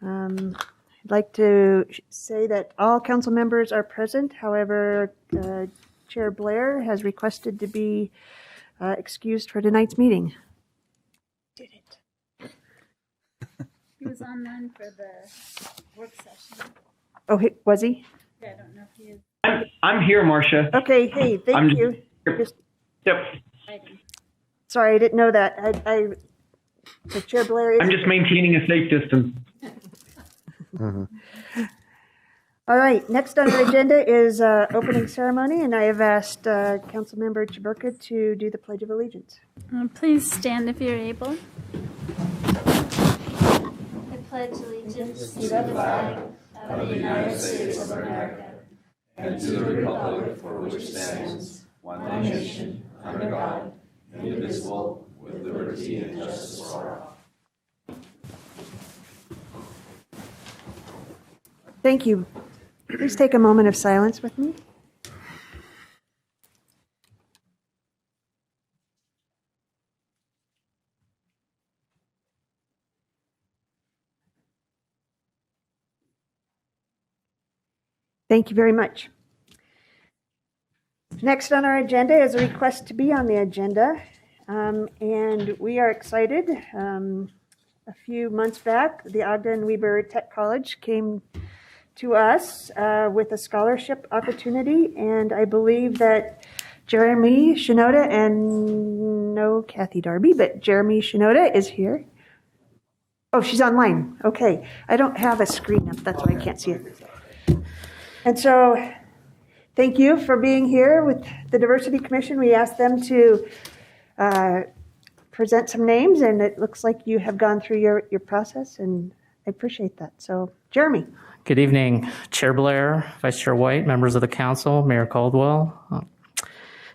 I'd like to say that all council members are present. However, Chair Blair has requested to be excused for tonight's meeting. Did it. He was online for the work session. Oh, was he? Yeah, I don't know if he is. I'm here, Marcia. Okay, hey, thank you. Yep. Sorry, I didn't know that. The Chair Blair is... I'm just maintaining a safe distance. All right, next on our agenda is opening ceremony, and I have asked Councilmember Chaburka to do the Pledge of Allegiance. Please stand if you're able. I pledge allegiance to the flag of the United States of America and to the republic for which it stands, one nation, under God, indivisible, with liberty and justice for all. Thank you. Please take a moment of silence with me. Thank you very much. Next on our agenda is a request to be on the agenda, and we are excited. A few months back, the Ogden Weber Tech College came to us with a scholarship opportunity, and I believe that Jeremy Shinoda and no Kathy Darby, but Jeremy Shinoda is here. Oh, she's online. Okay. I don't have a screen up. That's why I can't see it. And so thank you for being here with the Diversity Commission. We asked them to present some names, and it looks like you have gone through your process, and I appreciate that. So, Jeremy. Good evening, Chair Blair, Vice Chair White, members of the council, Mayor Caldwell.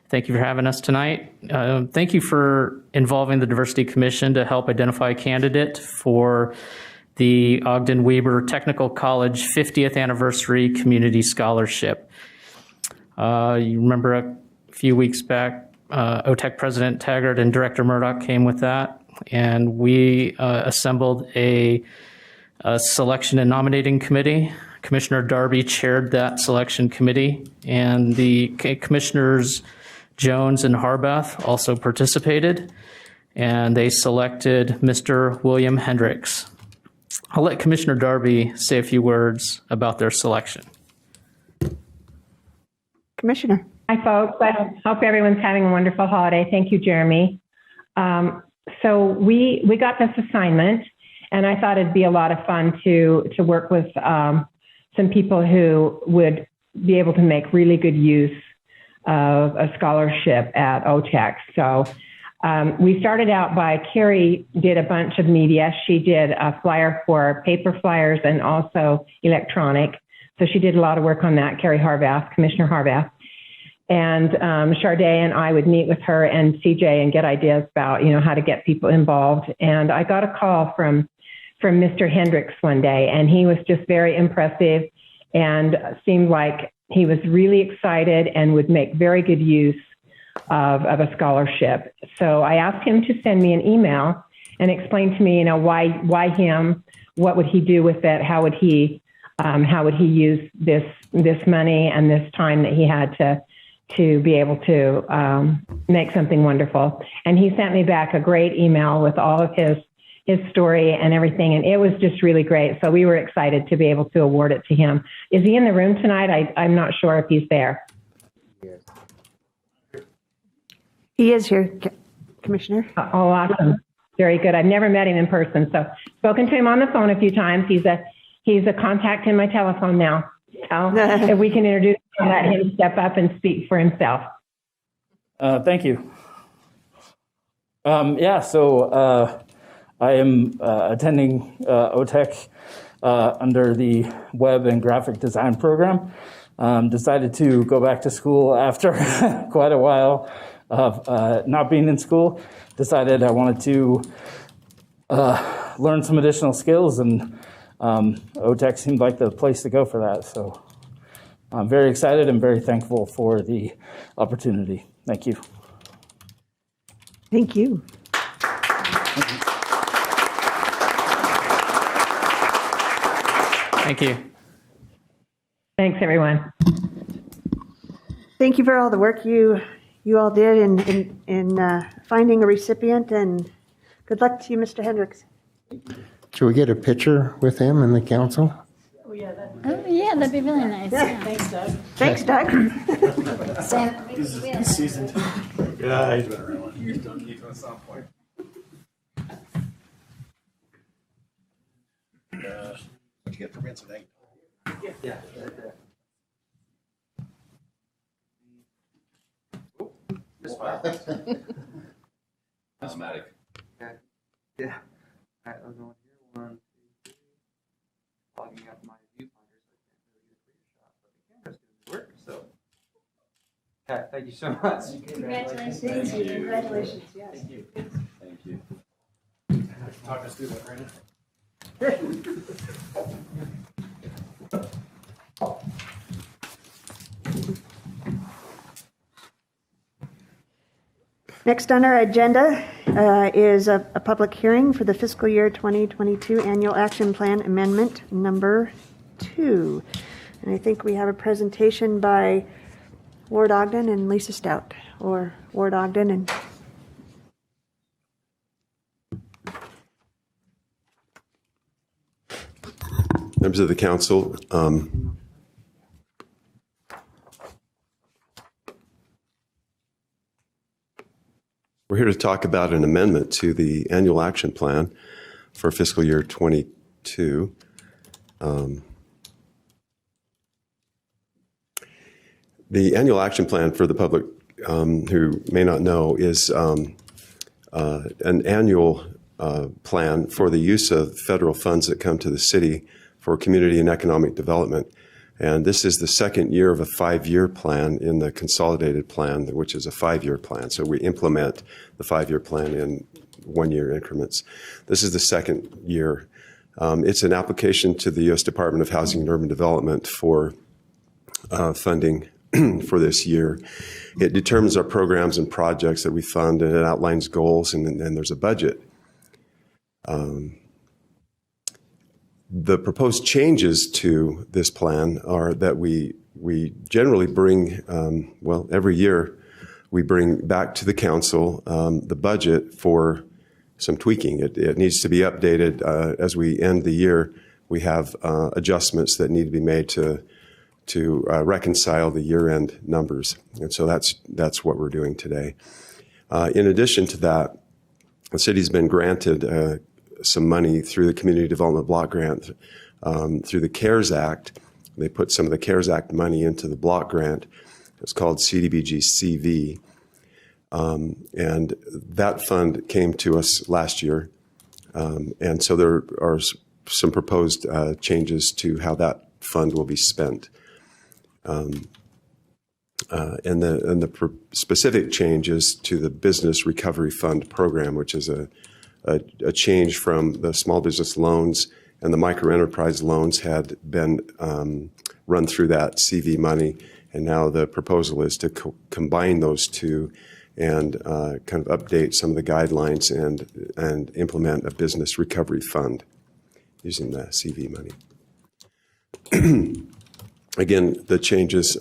Thank you for having us tonight. Thank you for involving the Diversity Commission to help identify a candidate for the Ogden Weber Technical College 50th Anniversary Community Scholarship. You remember a few weeks back, OTEC President Taggart and Director Murdoch came with that, and we assembled a selection and nominating committee. Commissioner Darby chaired that selection committee, and the commissioners Jones and Harbath also participated, and they selected Mr. William Hendricks. I'll let Commissioner Darby say a few words about their selection. Commissioner. Hi, folks. I hope everyone's having a wonderful holiday. Thank you, Jeremy. So we got this assignment, and I thought it'd be a lot of fun to work with some people who would be able to make really good use of a scholarship at OTEC. So we started out by, Carrie did a bunch of media. She did a flyer for paper flyers and also electronic. So she did a lot of work on that, Carrie Harbath, Commissioner Harbath. And Charday and I would meet with her and CJ and get ideas about, how to get people involved. And I got a call from Mr. Hendricks one day, and he was just very impressive and seemed like he was really excited and would make very good use of a scholarship. So I asked him to send me an email and explain to me, why him, what would he do with it, how would he use this money and this time that he had to be able to make something wonderful. And he sent me back a great email with all of his story and everything, and it was just really great. So we were excited to be able to award it to him. Is he in the room tonight? I'm not sure if he's there. He is here, Commissioner. Oh, awesome. Very good. I've never met him in person, so spoken to him on the phone a few times. He's a contact in my telephone now. So if we can introduce him, let him step up and speak for himself. Thank you. I am attending OTEC under the Web and Graphic Design program. Decided to go back to school after quite a while of not being in school. Decided I wanted to learn some additional skills, and OTEC seemed like the place to go for that. So I'm very excited and very thankful for the opportunity. Thank you. Thank you. Thank you. Thanks, everyone. Thank you for all the work you all did in finding a recipient, and good luck to you, Mr. Hendricks. Should we get a picture with him and the council? Oh, yeah, that'd be really nice. Yeah. Thanks, Doug. He's seasoned. Yeah, he's been around. He's done keeping us on point. Did you get permits today? Yeah. Automatic. Yeah. All right, I'll go in here. 1, 2, 3. Logging up my viewfinder so I can't really get a clear shot, but the camera's doing the work, so. Okay, thank you so much. Congratulations. Congratulations, yes. Thank you. Thank you. Talk us through that, Brandon. Next on our agenda is a public hearing for the fiscal year 2022 Annual Action Plan Amendment number 2. And I think we have a presentation by Ward Ogden and Lisa Stout, or Ward Ogden and members of the council. We're here to talk about an amendment to the annual action plan for fiscal year 22. The annual action plan, for the public who may not know, is an annual plan for the use of federal funds that come to the city for community and economic development. And this is the second year of a 5-year plan in the consolidated plan, which is a 5-year plan. So we implement the 5-year plan in 1-year increments. This is the second year. It's an application to the U.S. Department of Housing and Urban Development for funding for this year. It determines our programs and projects that we fund, and it outlines goals, and there's a budget. The proposed changes to this plan are that we generally bring, every year we bring back to the council the budget for some tweaking. It needs to be updated as we end the year. We have adjustments that need to be made to reconcile the year-end numbers, and so that's what we're doing today. In addition to that, the city's been granted some money through the Community Development Block Grant through the CARES Act. They put some of the CARES Act money into the block grant. It's called CDBG CV. And that fund came to us last year. And so there are some proposed changes to how that fund will be spent. And the specific changes to the Business Recovery Fund program, which is a change from the small business loans, and the microenterprise loans had been run through that CV money, and now the proposal is to combine those two and kind of update some of the guidelines and implement a business recovery fund using the CV money. Again, the changes,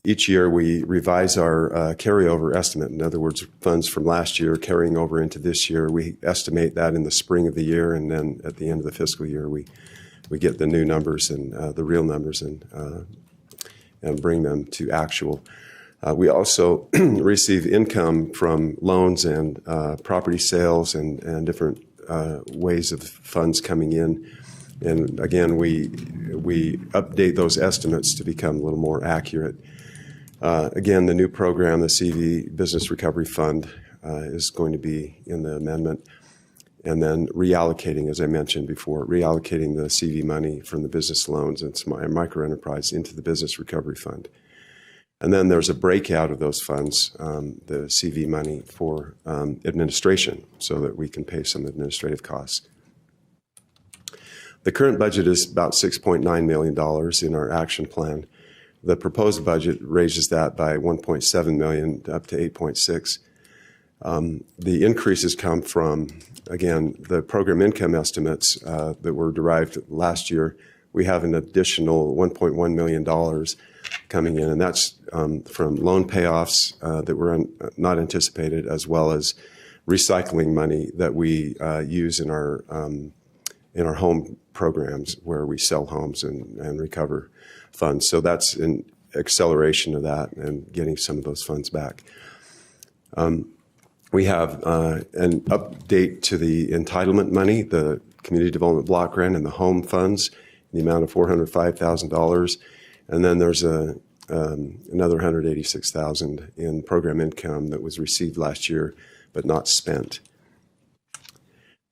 each year we revise our carryover estimate. In other words, funds from last year carrying over into this year. We estimate that in the spring of the year, and then at the end of the fiscal year, we get the new numbers and the real numbers and bring them to actual. We also receive income from loans and property sales and different ways of funds coming in. And again, we update those estimates to become a little more accurate. Again, the new program, the CV Business Recovery Fund, is going to be in the amendment. And then reallocating, as I mentioned before, reallocating the CV money from the business loans and microenterprise into the Business Recovery Fund. And then there's a breakout of those funds, the CV money, for administration, so that we can pay some administrative costs. The current budget is about $6.9 million in our action plan. The proposed budget raises that by $1.7 million up to $8.6. The increases come from, again, the program income estimates that were derived last year. We have an additional $1.1 million coming in, and that's from loan payoffs that were not anticipated, as well as recycling money that we use in our home programs where we sell homes and recover funds. So that's an acceleration of that and getting some of those funds back. We have an update to the entitlement money, the community development block grant, and the home funds, in the amount of $405,000. And then there's another $186,000 in program income that was received last year but not spent.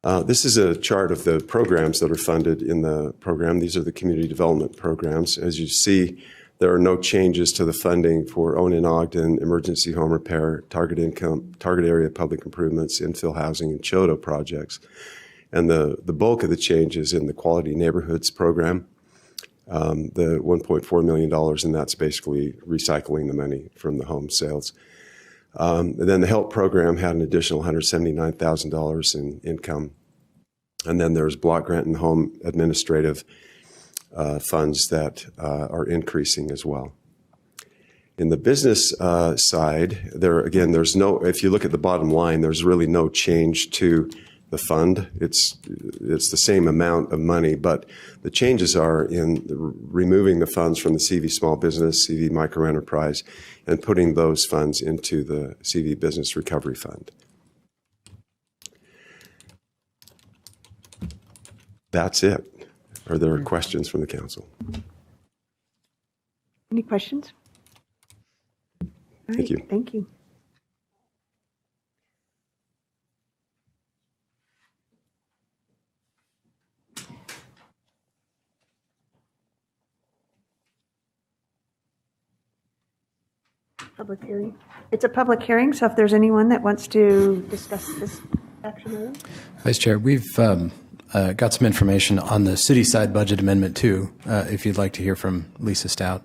This is a chart of the programs that are funded in the program. These are the community development programs. As you see, there are no changes to the funding for Own in Ogden, emergency home repair, target area public improvements, infill housing, and CHOTO projects. And the bulk of the change is in the Quality Neighborhoods program, the $1.4 million, and that's basically recycling the money from the home sales. And then the HELP program had an additional $179,000 in income. And then there's block grant and home administrative funds that are increasing as well. In the business side, there's no, if you look at the bottom line, there's really no change to the fund. It's the same amount of money, but the changes are in removing the funds from the CV Small Business, CV Micro Enterprise, and putting those funds into the CV Business Recovery Fund. That's it. Are there questions from the council? Any questions? All Thank right, you. Thank you. Public hearing. It's a public hearing, so if there's anyone that wants to discuss this action item. Vice Chair, we've got some information on the city side budget amendment too, if you'd like to hear from Lisa Stout.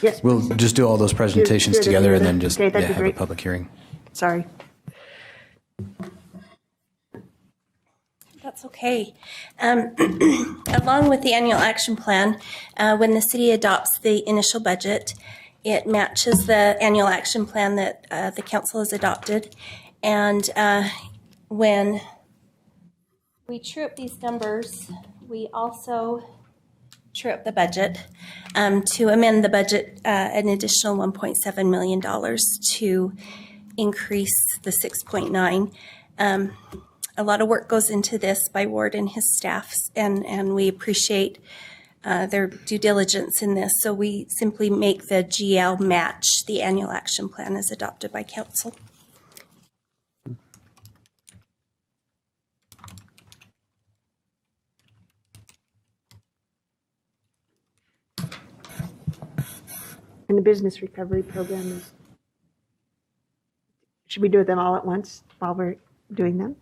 Yes. We'll just do all those presentations Do it together and together. then just Okay, that'd be have a great. public hearing. Sorry. That's okay. Along with the annual action plan, when the city adopts the initial budget, it matches the annual action plan that the council has adopted. And when we true up these numbers, we also true up the budget to amend the budget an additional $1.7 million to increase the 6.9. A lot of work goes into this by Ward and his staffs, and we appreciate their due diligence in this. So we simply make the GL match the annual action plan as adopted by council. And the business recovery program is, should we do them all at once while we're doing them?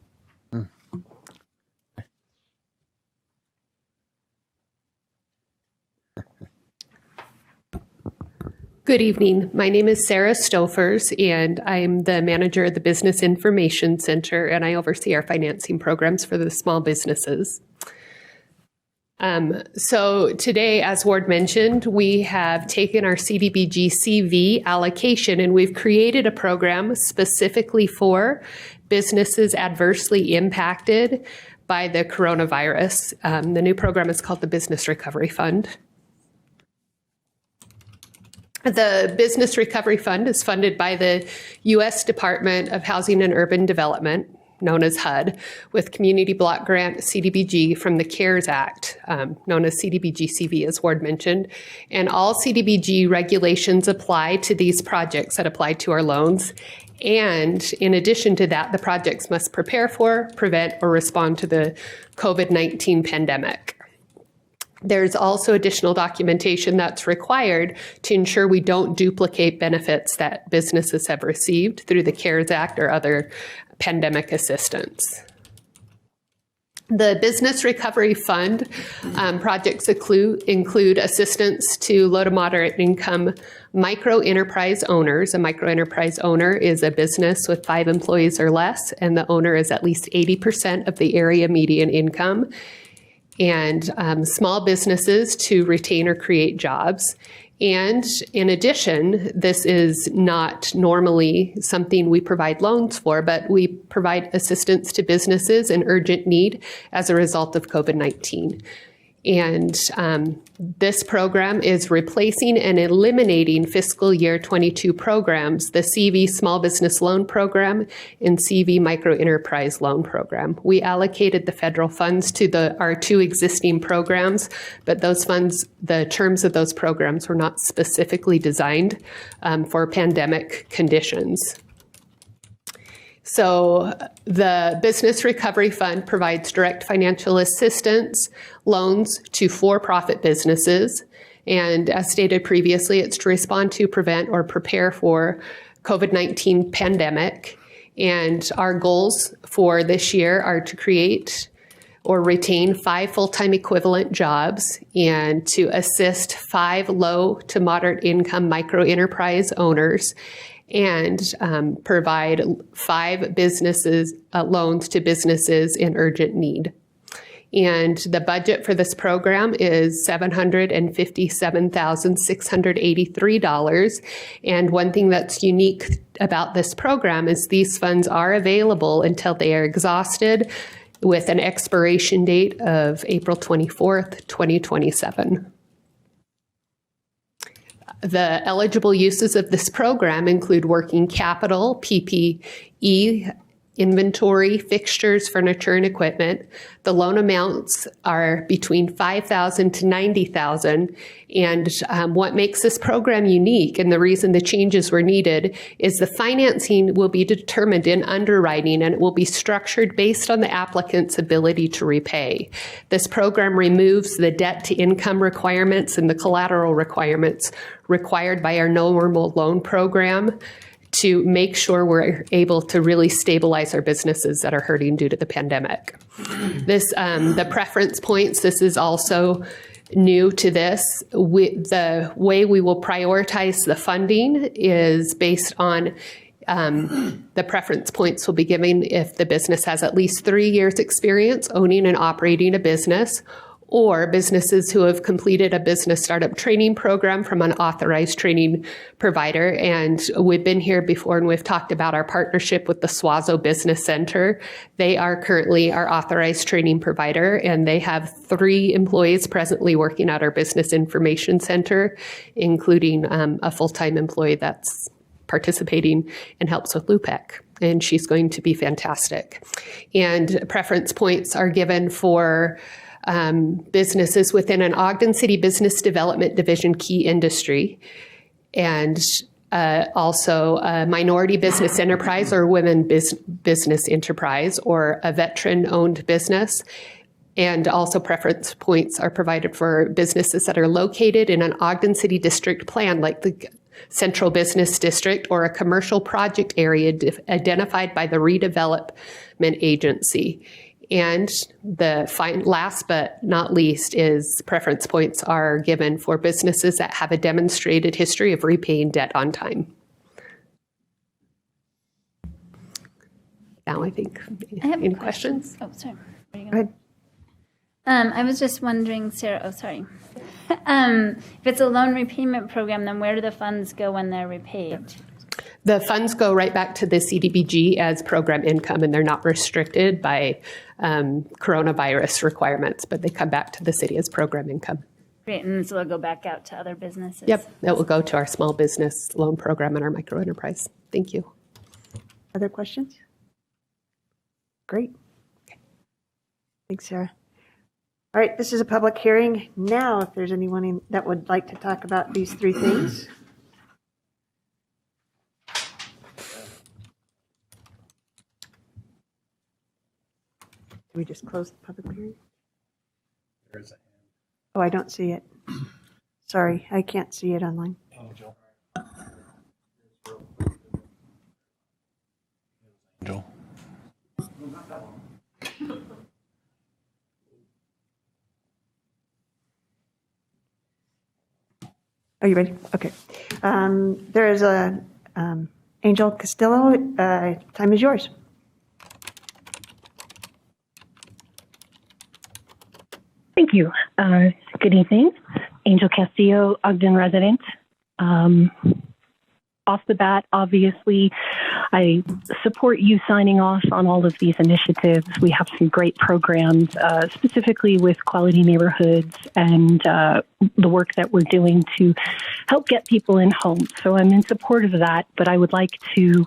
Good evening. My name is Sarah Stofers, and I'm the manager of the Business Information Center, and I oversee our financing programs for the small businesses. So today, as Ward mentioned, we have taken our CDBG CV allocation and we've created a program specifically for businesses adversely impacted by the coronavirus. The new program is called the Business Recovery Fund. The Business Recovery Fund is funded by the U.S. Department of Housing and Urban Development, known as HUD, with Community Block Grant CDBG from the CARES Act, known as CDBG-CV, as Ward mentioned. And all CDBG regulations apply to these projects that apply to our loans. And in addition to that, the projects must prepare for, prevent, or respond to the COVID-19 pandemic. There's also additional documentation that's required to ensure we don't duplicate benefits that businesses have received through the CARES Act or other pandemic assistance. The Business Recovery Fund projects include assistance to low to moderate income micro enterprise owners. A micro enterprise owner is a business with 5 employees or less, and the owner is at least 80% of the area median income. And small businesses to retain or create jobs. And in addition, this is not normally something we provide loans for, but we provide assistance to businesses in urgent need as a result of COVID-19. And this program is replacing and eliminating fiscal year 22 programs, the CV Small Business Loan Program and CV Micro Enterprise Loan Program. We allocated the federal funds to our 2 existing programs, but those funds, the terms of those programs were not specifically designed for pandemic conditions. So the Business Recovery Fund provides direct financial assistance, loans to for-profit businesses. And as stated previously, it's to respond to, prevent, or prepare for COVID-19 pandemic. And our goals for this year are to create or retain 5 full-time equivalent jobs and to assist 5 low to moderate income micro enterprise owners and provide 5 businesses loans to businesses in urgent need. And the budget for this program is $757,683. And one thing that's unique about this program is these funds are available until they are exhausted, with an expiration date of April 24th, 2027. The eligible uses of this program include working capital, PPE, inventory, fixtures, furniture, and equipment. The loan amounts are between $5,000 to $90,000. And what makes this program unique, and the reason the changes were needed, is the financing will be determined in underwriting, and it will be structured based on the applicant's ability to repay. This program removes the debt to income requirements and the collateral requirements required by our normal loan program to make sure we're able to really stabilize our businesses that are hurting due to the pandemic. The preference points, this is also new to this. The way we will prioritize the funding is based on the preference points will be given if the business has at least 3 years experience owning and operating a business, or businesses who have completed a business startup training program from an authorized training provider. And we've been here before and we've talked about our partnership with the Swazo Business Center. They are currently our authorized training provider, and they have 3 employees presently working at our Business Information Center, including a full-time employee that's participating and helps with LUPEC. And she's going to be fantastic. And preference points are given for businesses within an Ogden City Business Development Division key industry, and also a minority business enterprise or women business enterprise or a veteran-owned business. And also preference points are provided for businesses that are located in an Ogden City district plan, like the Central Business District, or a commercial project area identified by the redevelopment agency. And the last but not least is preference points are given for businesses that have a demonstrated history of repaying debt on time. Now I think, any questions? Oh, sorry. Go ahead. I was just wondering, Sarah, if it's a loan repayment program, then where do the funds go when they're repaid? The funds go right back to the CDBG as program income, and they're not restricted by coronavirus requirements, but they come back to the city as program income. Great, and so it'll go back out to other businesses? Yep, it will go to our small business loan program and our micro enterprise. Thank you. Other questions? Great. Okay. Thanks, Sarah. All right, this is a public hearing. Now, if there's anyone that would like to talk about these 3 things. We just closed the public hearing? There's a hand. Oh, I don't see it. Sorry, I can't see it online. Angel. Angel. Are you ready? Okay. There is a Angel Castillo. Time is yours. Thank you. Good evening. Angel Castillo, Ogden resident. Off the bat, obviously, I support you signing off on all of these initiatives. We have some great programs, specifically with quality neighborhoods and the work that we're doing to help get people in homes. So I'm in support of that, but I would like to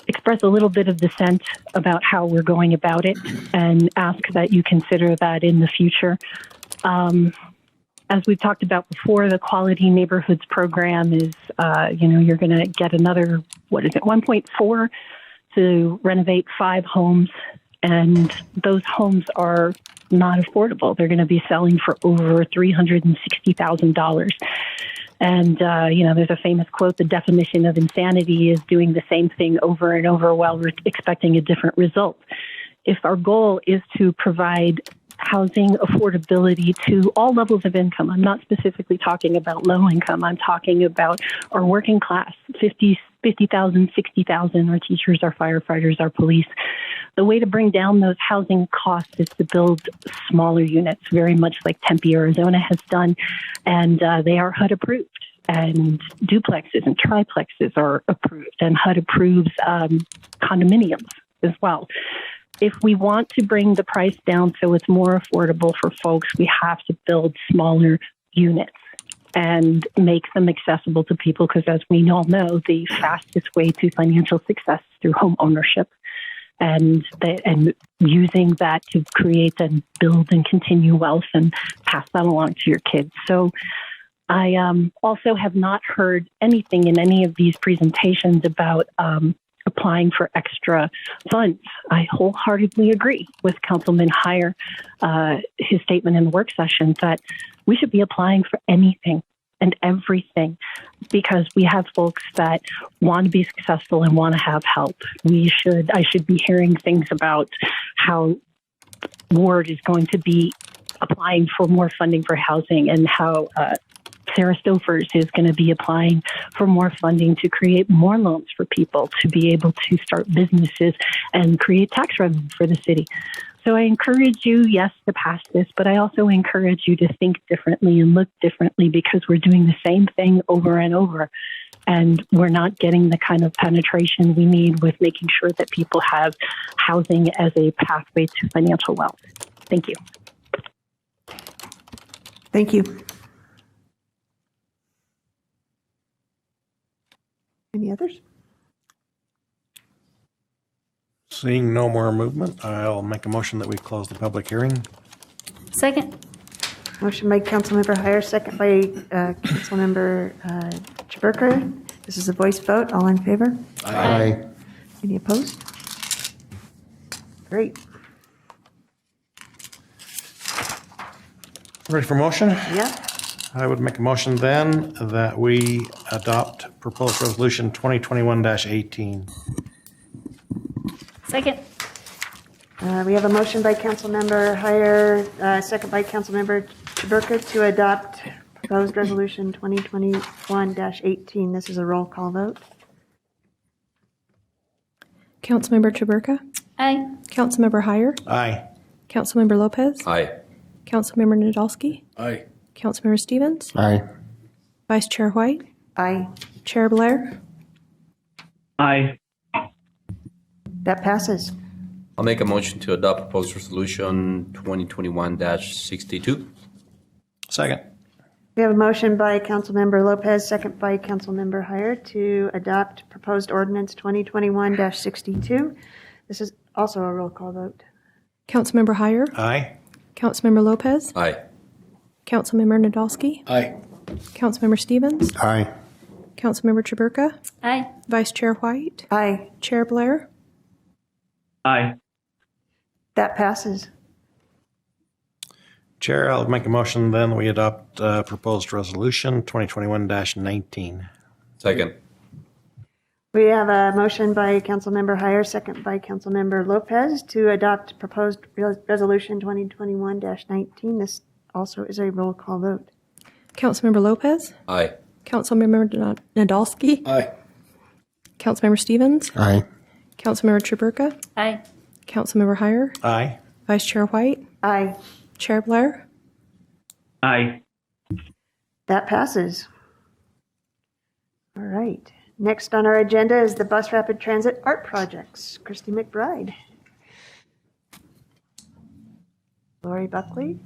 express a little bit of dissent about how we're going about it and ask that you consider that in the future. As we've talked about before, the Quality Neighborhoods program is, you're going to get another, 1.4 to renovate 5 homes. And those homes are not affordable. They're going to be selling for over $360,000. And, there's a famous quote, the definition of insanity is doing the same thing over and over while we're expecting a different result. If our goal is to provide housing affordability to all levels of income, I'm not specifically talking about low income, I'm talking about our working class, 50,000, 60,000, our teachers, our firefighters, our police. The way to bring down those housing costs is to build smaller units, very much like Tempe, Arizona has done, and they are HUD approved. And duplexes and triplexes are approved, and HUD approves condominiums as well. If we want to bring the price down so it's more affordable for folks, we have to build smaller units and make them accessible to people, because as we all know, the fastest way to financial success is through home ownership and using that to create and build and continue wealth and pass that along to your kids. So I also have not heard anything in any of these presentations about applying for extra funds. I wholeheartedly agree with Councilman Heyer, his statement in the work session that we should be applying for anything and everything, because we have folks that want to be successful and want to have help. I should be hearing things about how Ward is going to be applying for more funding for housing, and how Sarah Stofers is going to be applying for more funding to create more loans for people to be able to start businesses and create tax revenue for the city. So I encourage you, yes, to pass this, but I also encourage you to think differently and look differently, because we're doing the same thing over and over, and we're not getting the kind of penetration we need with making sure that people have housing as a pathway to financial wealth. Thank you. Thank you. Any others? Seeing no more movement, I'll make a motion that we close the public hearing. Second. Motion by Councilmember Heyer, second by Councilmember Chaburka. This is a voice vote. All in favor? Aye. Any opposed? Great. Ready for motion? Yeah. I would make a motion then that we adopt proposed resolution 2021-18. Second. We have a motion by Councilmember Heyer, second by Councilmember Chaburka to adopt proposed resolution 2021-18. This is a roll call vote. Councilmember Chaburka? Aye. Councilmember Heyer? Aye. Councilmember Lopez? Aye. Councilmember Nadolski? Aye. Councilmember Stevens? Aye. Vice Chair White? Aye. Chair Blair? Aye. That passes. I'll make a motion to adopt proposed resolution 2021-62. Second. We have a motion by Councilmember Lopez, second by Councilmember Heyer to adopt proposed ordinance 2021-62. This is also a roll call vote. Councilmember Heyer? Aye. Councilmember Lopez? Aye. Councilmember Nadolski? Aye. Councilmember Stevens? Aye. Councilmember Chaburka? Aye. Vice Chair White? Aye. Chair Blair? Aye. That passes. Chair, I'll make a motion then that we adopt proposed resolution 2021-19. Second. We have a motion by Councilmember Heyer, second by Councilmember Lopez to adopt proposed resolution 2021-19. This also is a roll call vote. Councilmember Lopez? Aye. Councilmember Nadolski? Aye. Councilmember Stevens? Aye. Councilmember Traburka? Aye. Councilmember Heyer? Aye. Vice Chair White? Aye. Chair Blair? Aye. That passes. All right. Next on our agenda is the Bus Rapid Transit Art Projects. Christy McBride. Lori Buckley.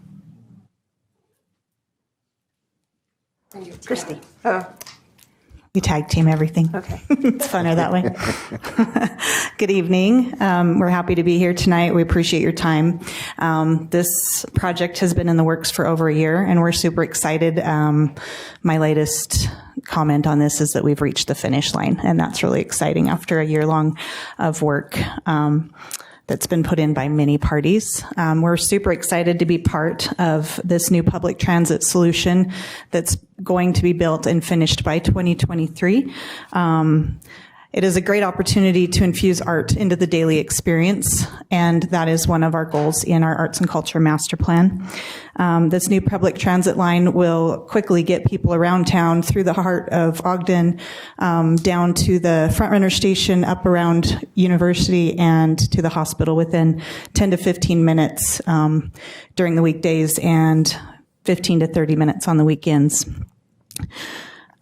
Christy. Oh, We tag team everything. okay. It's funner that way. Good evening. We're happy to be here tonight. We appreciate your time. This project has been in the works for over a year, and we're super excited. My latest comment on this is that we've reached the finish line, and that's really exciting after a year long of work that's been put in by many parties. We're super excited to be part of this new public transit solution that's going to be built and finished by 2023. It is a great opportunity to infuse art into the daily experience, and that is one of our goals in our Arts and Culture Master Plan. This new public transit line will quickly get people around town through the heart of Ogden, down to the Frontrunner station, up around University, and to the hospital within 10 to 15 minutes during the weekdays and 15 to 30 minutes on the weekends.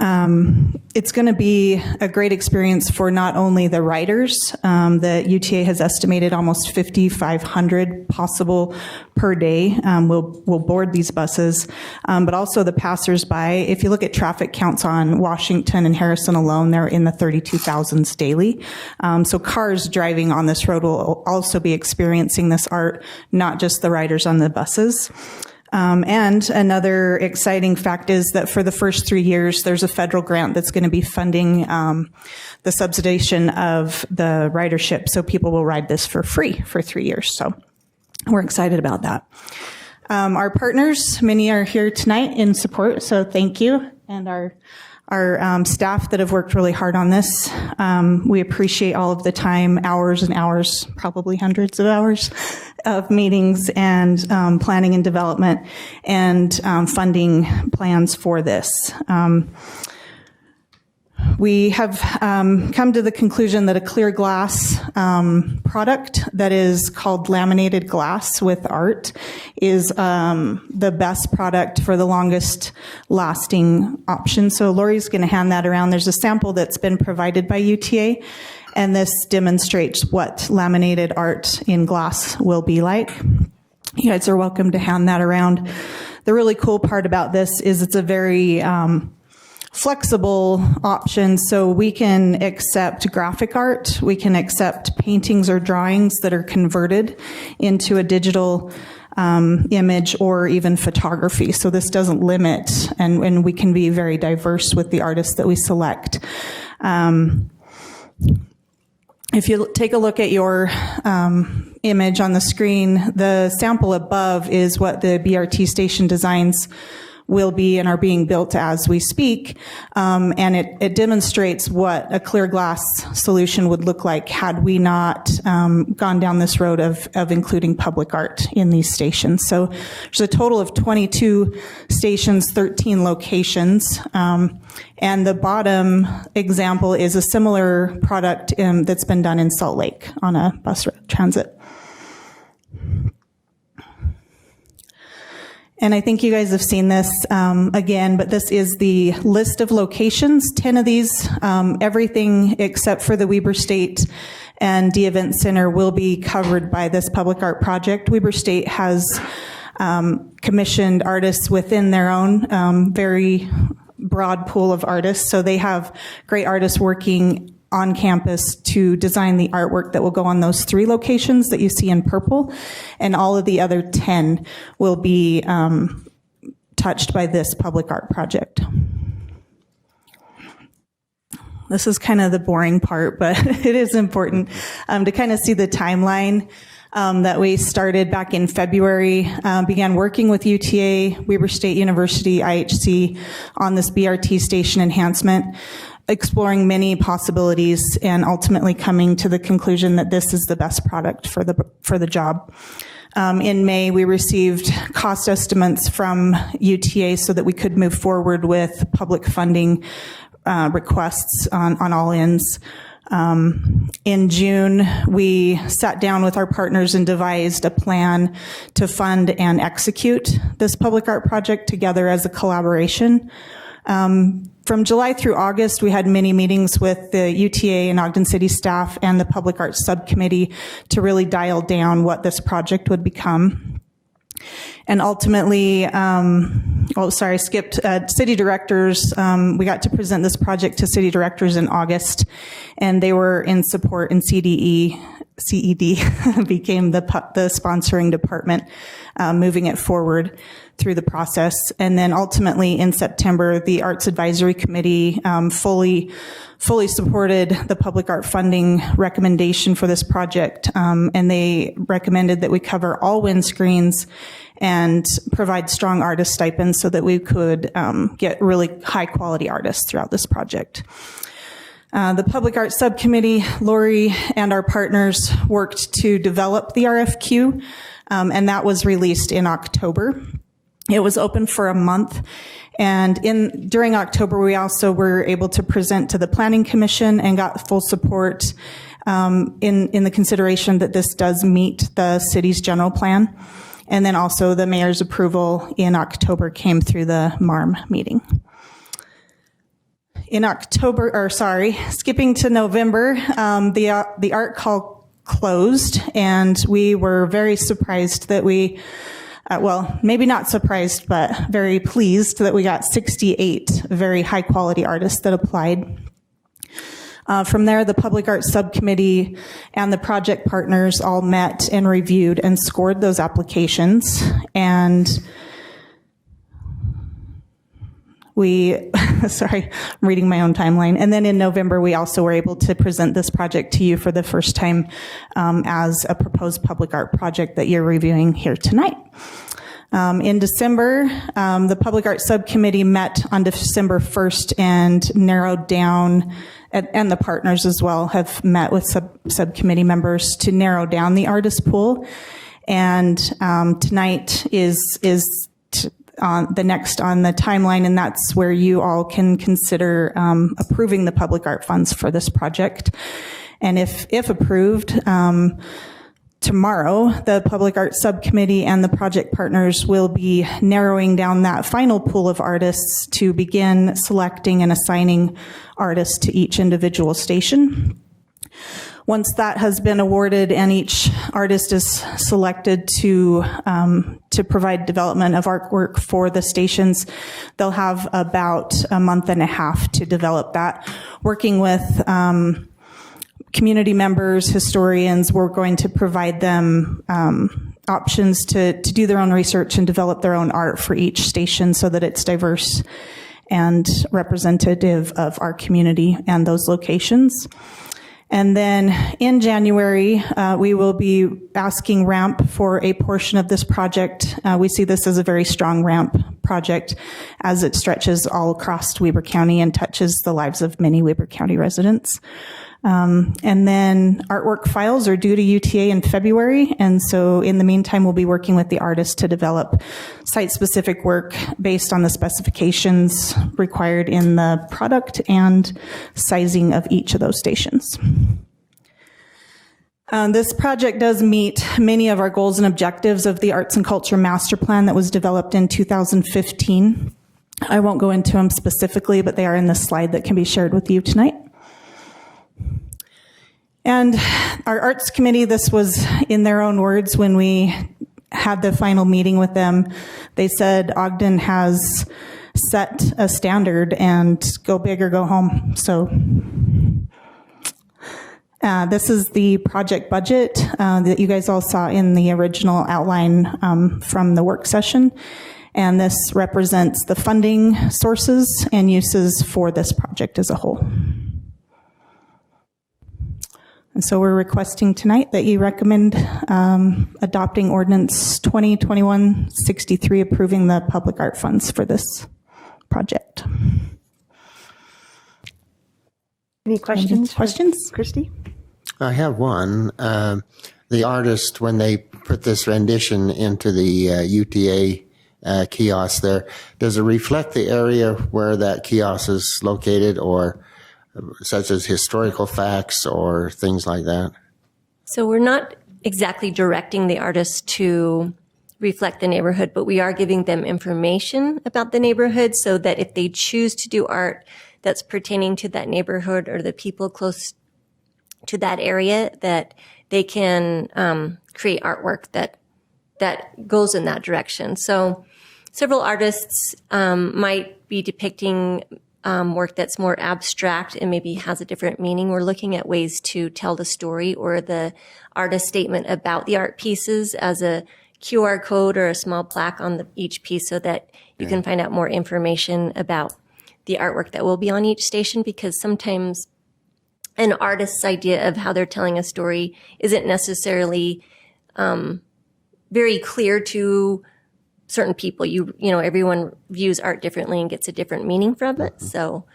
It's going to be a great experience for not only the riders. The UTA has estimated almost 5,500 possible per day will board these buses, but also the passersby. If you look at traffic counts on Washington and Harrison alone, they're in the 32,000s daily. So cars driving on this road will also be experiencing this art, not just the riders on the buses. And another exciting fact is that for the first 3 years, there's a federal grant that's going to be funding the subsidization of the ridership. So people will ride this for free for 3 years. So we're excited about that. Our partners, many are here tonight in support. So thank you. And our staff that have worked really hard on this. We appreciate all of the time, hours and hours, probably hundreds of hours of meetings and planning and development and funding plans for this. We have come to the conclusion that a clear glass product that is called Laminated Glass with art is the best product for the longest lasting option. So Lori's going to hand that around. There's a sample that's been provided by UTA, and this demonstrates what laminated art in glass will be like. You guys are welcome to hand that around. The really cool part about this is it's a very flexible option, so we can accept graphic art, we can accept paintings or drawings that are converted into a digital image or even photography. So this doesn't limit, and we can be very diverse with the artists that we select. If you take a look at your image on the screen, the sample above is what the BRT station designs will be and are being built as we speak. And it demonstrates what a clear glass solution would look like had we not gone down this road of including public art in these stations. So there's a total of 22 stations, 13 locations. And the bottom example is a similar product that's been done in Salt Lake on a bus transit. And I think you guys have seen this again, but this is the list of locations. 10 of these, everything except for the Weber State and D Event Center will be covered by this public art project. Weber State has commissioned artists within their own very broad pool of artists. So they have great artists working on campus to design the artwork that will go on those 3 locations that you see in purple, and all of the other 10 will be touched by this public art project. This is kind of the boring part, but it is important to kind of see the timeline that we started back in February, began working with UTA, Weber State University, IHC on this BRT station enhancement, exploring many possibilities and ultimately coming to the conclusion that this is the best product for the job. In May, we received cost estimates from UTA so that we could move forward with public funding requests on all ends. In June, we sat down with our partners and devised a plan to fund and execute this public art project together as a collaboration. From July through August, we had many meetings with the UTA and Ogden City staff and the Public Art Subcommittee to really dial down what this project would become. And ultimately, city directors, we got to present this project to city directors in August, and they were in support, and CED became the sponsoring department, moving it forward through the process. And then ultimately in September, the Arts Advisory Committee fully supported the public art funding recommendation for this project, and they recommended that we cover all windscreens and provide strong artist stipends so that we could get really high quality artists throughout this project. The Public Art Subcommittee, Lori and our partners worked to develop the RFQ, and that was released in October. It was open for a month, and during October, we also were able to present to the Planning Commission and got full support in the consideration that this does meet the city's general plan. And then also the mayor's approval in October came through the MARM meeting. Skipping to November, the art call closed, and we were very surprised that maybe not surprised, but very pleased that we got 68 very high quality artists that applied. From there, the Public Arts Subcommittee and the project partners all met and reviewed and scored those applications. And I'm reading my own timeline. And then in November, we also were able to present this project to you for the first time as a proposed public art project that you're reviewing here tonight. In December, the Public Arts Subcommittee met on December 1st and narrowed down, and the partners as well have met with subcommittee members to narrow down the artist pool. And tonight is the next on the timeline, and that's where you all can consider approving the public art funds for this project. And if approved, tomorrow, the Public Arts Subcommittee and the project partners will be narrowing down that final pool of artists to begin selecting and assigning artists to each individual station. Once that has been awarded and each artist is selected to provide development of artwork for the stations, they'll have about a month and a half to develop that, working with community members, historians. We're going to provide them options to do their own research and develop their own art for each station so that it's diverse and representative of our community and those locations. And then in January, we will be asking RAMP for a portion of this project. We see this as a very strong RAMP project as it stretches all across Weber County and touches the lives of many Weber County residents. And then artwork files are due to UTA in February. And so in the meantime, we'll be working with the artists to develop site-specific work based on the specifications required in the product and sizing of each of those stations. This project does meet many of our goals and objectives of the Arts and Culture Master Plan that was developed in 2015. I won't go into them specifically, but they are in the slide that can be shared with you tonight. And our Arts Committee, this was in their own words when we had the final meeting with them. They said Ogden has set a standard and go big or go home. So this is the project budget that you guys all saw in the original outline from the work session. And this represents the funding sources and uses for this project as a whole. And so we're requesting tonight that you recommend adopting Ordinance 2021-63, approving the public art funds for this project. Any questions? Questions? Christy? I have one. The artist, when they put this rendition into the UTA kiosk there. Does it reflect the area where that kiosk is located, or such as historical facts or things like that? So we're not exactly directing the artists to reflect the neighborhood, but we are giving them information about the neighborhood so that if they choose to do art that's pertaining to that neighborhood or the people close to that area, that they can create artwork that goes in that direction. So several artists might be depicting work that's more abstract and maybe has a different meaning. We're looking at ways to tell the story or the artist statement about the art pieces as a QR code or a small plaque on each piece so that you can find out more information about the artwork that will be on each station, because sometimes an artist's idea of how they're telling a story isn't necessarily very clear to certain people. You know, everyone views art differently and gets a different meaning from it. So,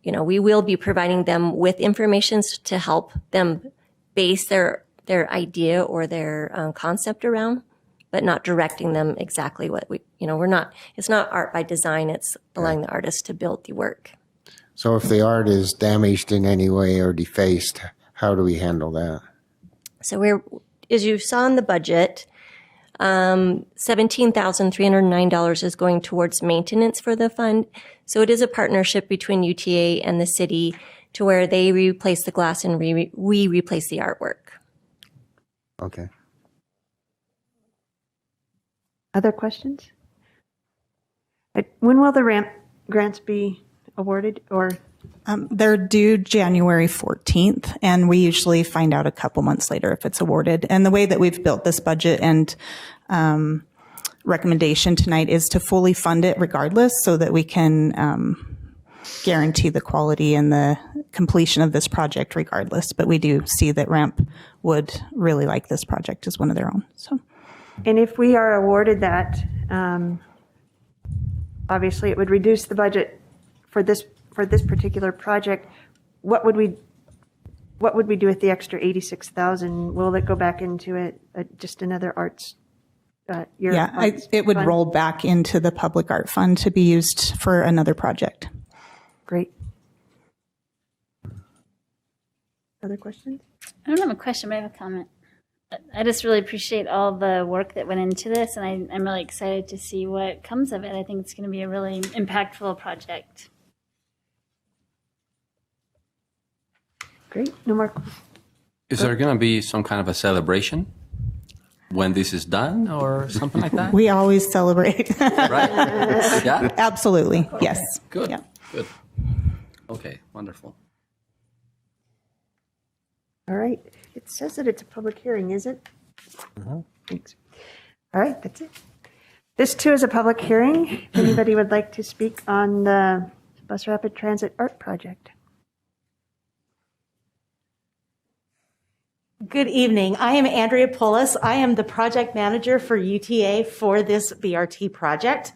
you know, we will be providing them with information to help them base their idea or their concept around, but not directing them exactly what it's not art by design. It's allowing the artist to build the work. So if the art is damaged in any way or defaced, how do we handle that? So as you saw in the budget, $17,309 is going towards maintenance for the fund. So it is a partnership between UTA and the city to where they replace the glass and we replace the artwork. Okay. Other questions? When will the grants be awarded, or? They're due January 14th, and we usually find out a couple months later if it's awarded. And the way that we've built this budget and recommendation tonight is to fully fund it regardless, so that we can guarantee the quality and the completion of this project regardless. But we do see that RAMP would really like this project as one of their own. So, and if we are awarded that, obviously it would reduce the budget for this particular project. What would we do with the extra $86,000? Will it go back into just another arts? It would roll back into the public art fund to be used for another project. Great. Other questions? I don't have a question, but I have a comment. I just really appreciate all the work that went into this, and I'm really excited to see what comes of it. I think it's going to be a really impactful project. Great. No more. Is there going to be some kind of a celebration when this is done or something like that? We always celebrate. Right? Yeah? Absolutely. Yes. Good. Yeah. Good. Okay. Wonderful. All right. It says that it's a public hearing, is it? Thanks. All right. That's it. This too is a public hearing. If anybody would like to speak on the Bus Rapid Transit Art Project. Good evening. I am Andrea Pullis. I am the project manager for UTA for this BRT project.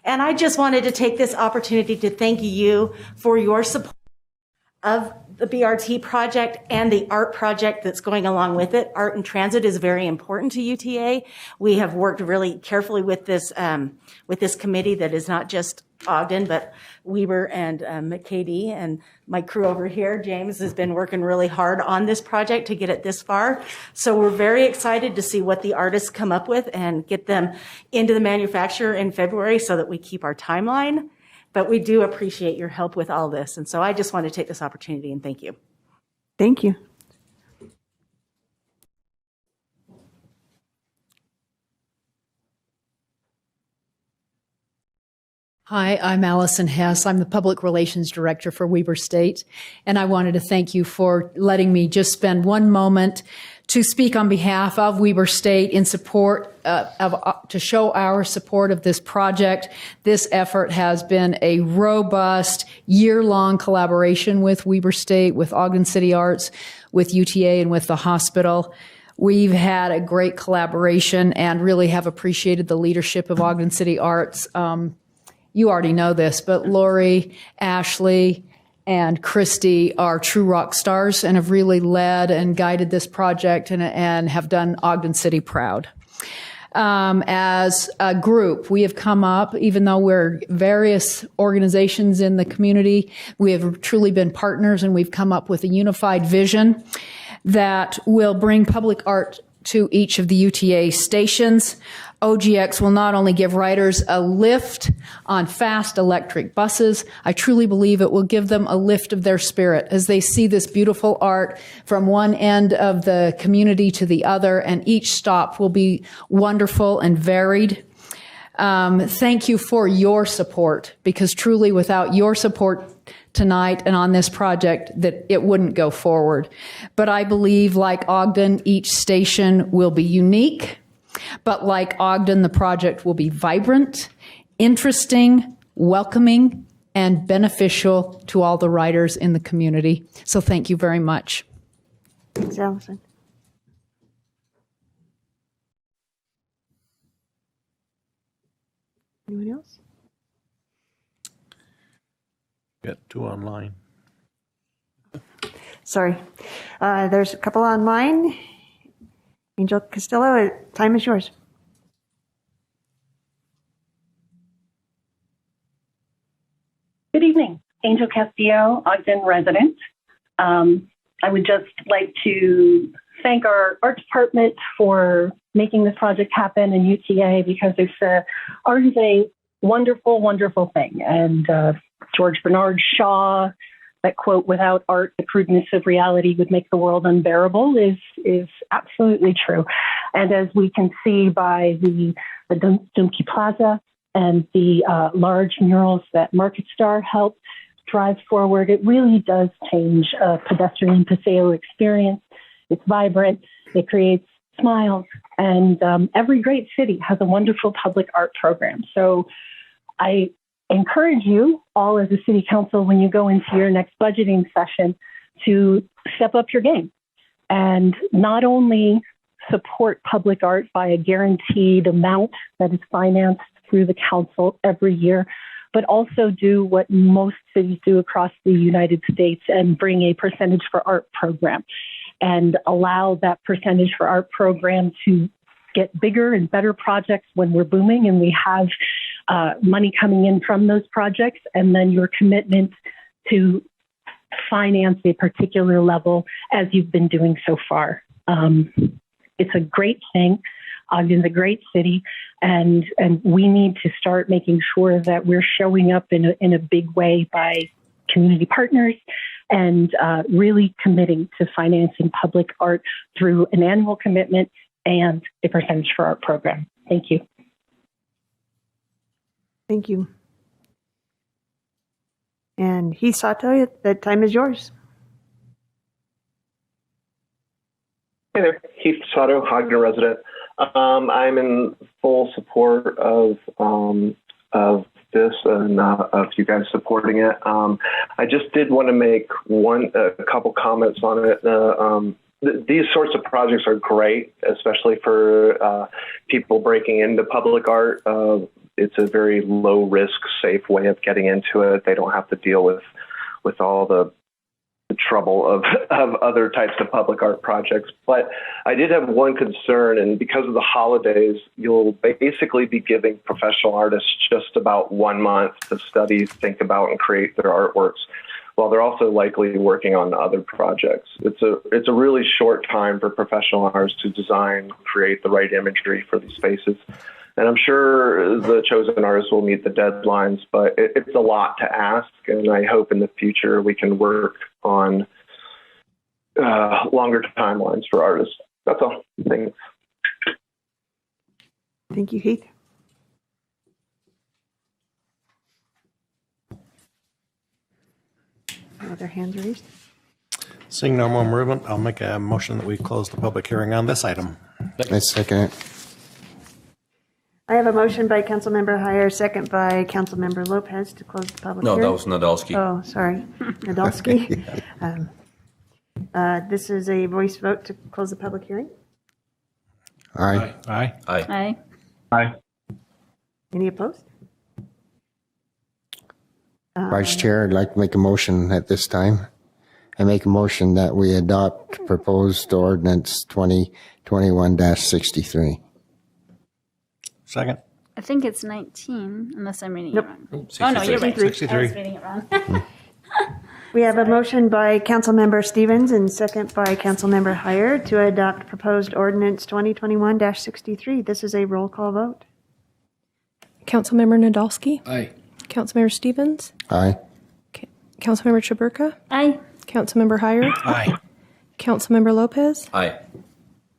And I just wanted to take this opportunity to thank you for your support of the BRT project and the art project that's going along with it. Art and transit is very important to UTA. We have worked really carefully with this committee that is not just Ogden, but Weber and McKady, and my crew over here, James, has been working really hard on this project to get it this far. So we're very excited to see what the artists come up with and get them into the manufacturer in February so that we keep our timeline. But we do appreciate your help with all this. And so I just want to take this opportunity and thank you. Thank you. Hi, I'm Allison Hess. I'm the Public Relations Director for Weber State, and I wanted to thank you for letting me just spend one moment to speak on behalf of Weber State in support to show our support of this project. This effort has been a robust, year-long collaboration with Weber State, with Ogden City Arts, with UTA, and with the hospital. We've had a great collaboration and really have appreciated the leadership of Ogden City Arts. You already know this, but Lori, Ashley, and Christy are true rock stars and have really led and guided this project and have done Ogden City proud. As a group, we have come up, even though we're various organizations in the community, we have truly been partners, and we've come up with a unified vision that will bring public art to each of the UTA stations. OGX will not only give riders a lift on fast electric buses, I truly believe it will give them a lift of their spirit as they see this beautiful art from one end of the community to the other, and each stop will be wonderful and varied. Thank you for your support, because truly without your support tonight and on this project, that it wouldn't go forward. But I believe, like Ogden, each station will be unique. But like Ogden, the project will be vibrant, interesting, welcoming, and beneficial to all the riders in the community. So thank you very much. Thanks, Allison. Anyone else? Got two online. Sorry. There's a couple online. Angel Castillo, time is yours. Good evening. Angel Castillo, Ogden resident. I would just like to thank our art department for making this project happen in UTA, because art is a wonderful, wonderful thing. And George Bernard Shaw, that quote, "Without art, the crudeness of reality would make the world unbearable," is absolutely true. And as we can see by the Dumke Plaza and the large murals that Market Star helped drive forward, it really does change a pedestrian paseo experience. It's vibrant, it creates smiles, and every great city has a wonderful public art program. So I encourage you all as a city council, when you go into your next budgeting session, to step up your game and not only support public art by a guaranteed amount that is financed through the council every year, but also do what most cities do across the United States and bring a percentage for art program and allow that percentage for art program to get bigger and better projects when we're booming and we have money coming in from those projects, and then your commitment to finance a particular level as you've been doing so far. It's a great thing. Ogden's a great city, and we need to start making sure that we're showing up in a big way by community partners and really committing to financing public art through an annual commitment and a percentage for art program. Thank you. Thank you. And Hisato, the time is yours. Hey there, Heath Sato, Ogden resident. I'm in full support of this and of you guys supporting it. I just did want to make a couple comments on it. These sorts of projects are great, especially for people breaking into public art. It's a very low risk, safe way of getting into it. They don't have to deal with all the trouble of other types of public art projects. But I did have one concern, and because of the holidays, you'll basically be giving professional artists just about 1 month to study, think about, and create their artworks, while they're also likely working on other projects. It's a really short time for professional artists to design, create the right imagery for these spaces. And I'm sure the chosen artists will meet the deadlines, but it's a lot to ask. And I hope in the future we can work on longer timelines for artists. That's all. Thanks. Thank you, Heath. Other hands raised? Seeing no more movement, I'll make a motion that we close the public hearing on this item. I second it. I have a motion by Councilmember Heyer, second by Councilmember Lopez to close the public hearing. No, that was Nadolski. Oh, sorry, Nadolski. This is a voice vote to close the public hearing. Aye. Aye. Aye. Aye. Aye. Any opposed? Vice Chair, I'd like to make a motion at this time. I make a motion that we adopt proposed ordinance 2021-63. Second. I think it's 19, unless I'm reading Nope. it wrong. Nope, Oh, no, you're right. 63. I was reading it wrong. We have a motion by Councilmember Stevens and second by Councilmember Heyer to adopt proposed ordinance 2021-63. This is a roll call vote. Councilmember Nadolski? Aye. Councilmember Stevens? Aye. Councilmember Chaburka? Aye. Councilmember Heyer? Aye. Councilmember Lopez? Aye.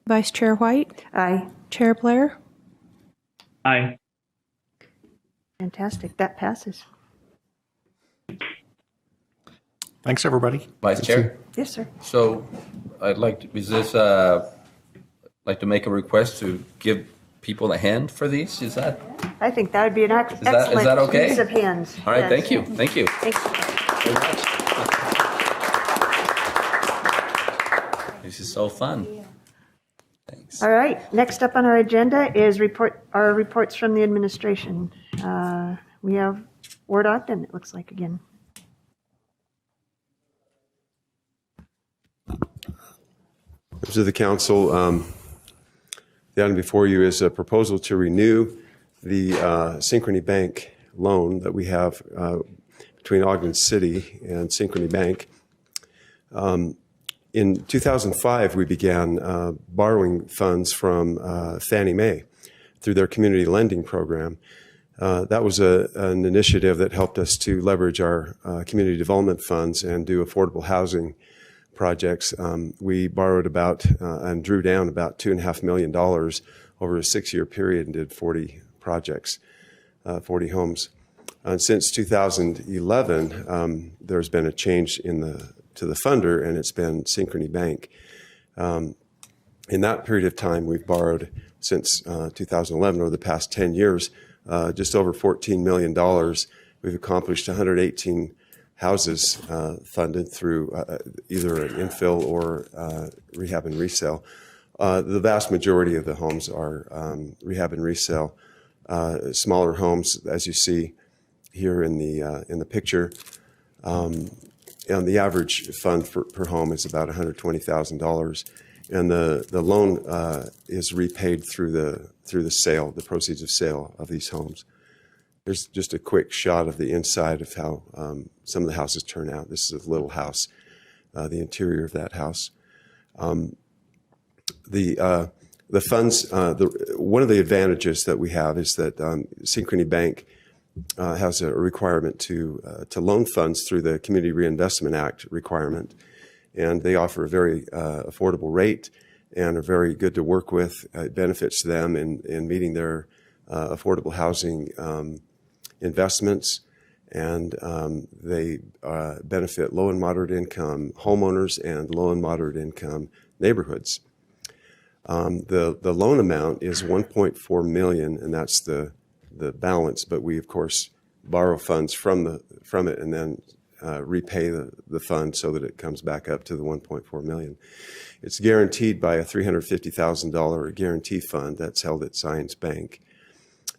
Vice Chair White? Aye. Chair Blair? Aye. Fantastic. That passes. Thanks, everybody. Vice Chair. Yes, sir. So I'd like to, like to make a request to give people a hand for these? Is that? I think that would be an excellent is that okay? use of hands. All right, Yes. thank you. Thank you. Thank you. Very much. This is so fun. Thanks. All right. Next up on our agenda is our reports from the administration. We have Ward Ogden, it looks like, again. Members of the council, the item before you is a proposal to renew the Synchrony Bank loan that we have between Ogden City and Synchrony Bank. In 2005, we began borrowing funds from Fannie Mae through their community lending program. That was an initiative that helped us to leverage our community development funds and do affordable housing projects. We borrowed about and drew down about $2.5 million over a 6-year period and did 40 projects, 40 homes. And since 2011, there's been a change to the funder, and it's been Synchrony Bank. In that period of time, we've borrowed since 2011, over the past 10 years, just over $14 million. We've accomplished 118 houses funded through either an infill or rehab and resale. The vast majority of the homes are rehab and resale. Smaller homes, as you see here in the picture. And the average fund per home is about $120,000, and the loan is repaid through the sale, the proceeds of sale of these homes. There's just a quick shot of the inside of how some of the houses turn out. This is a little house, the interior of that house. The funds, one of the advantages that we have is that Synchrony Bank has a requirement to loan funds through the Community Reinvestment Act requirement, and they offer a very affordable rate and are very good to work with. It benefits them in meeting their affordable housing investments, and they benefit low and moderate income homeowners and low and moderate income neighborhoods. The loan amount is $1.4 million, and that's the balance, but we of course borrow funds from it and then repay the fund so that it comes back up to the $1.4 million. It's guaranteed by a $350,000 guarantee fund that's held at Zions Bank.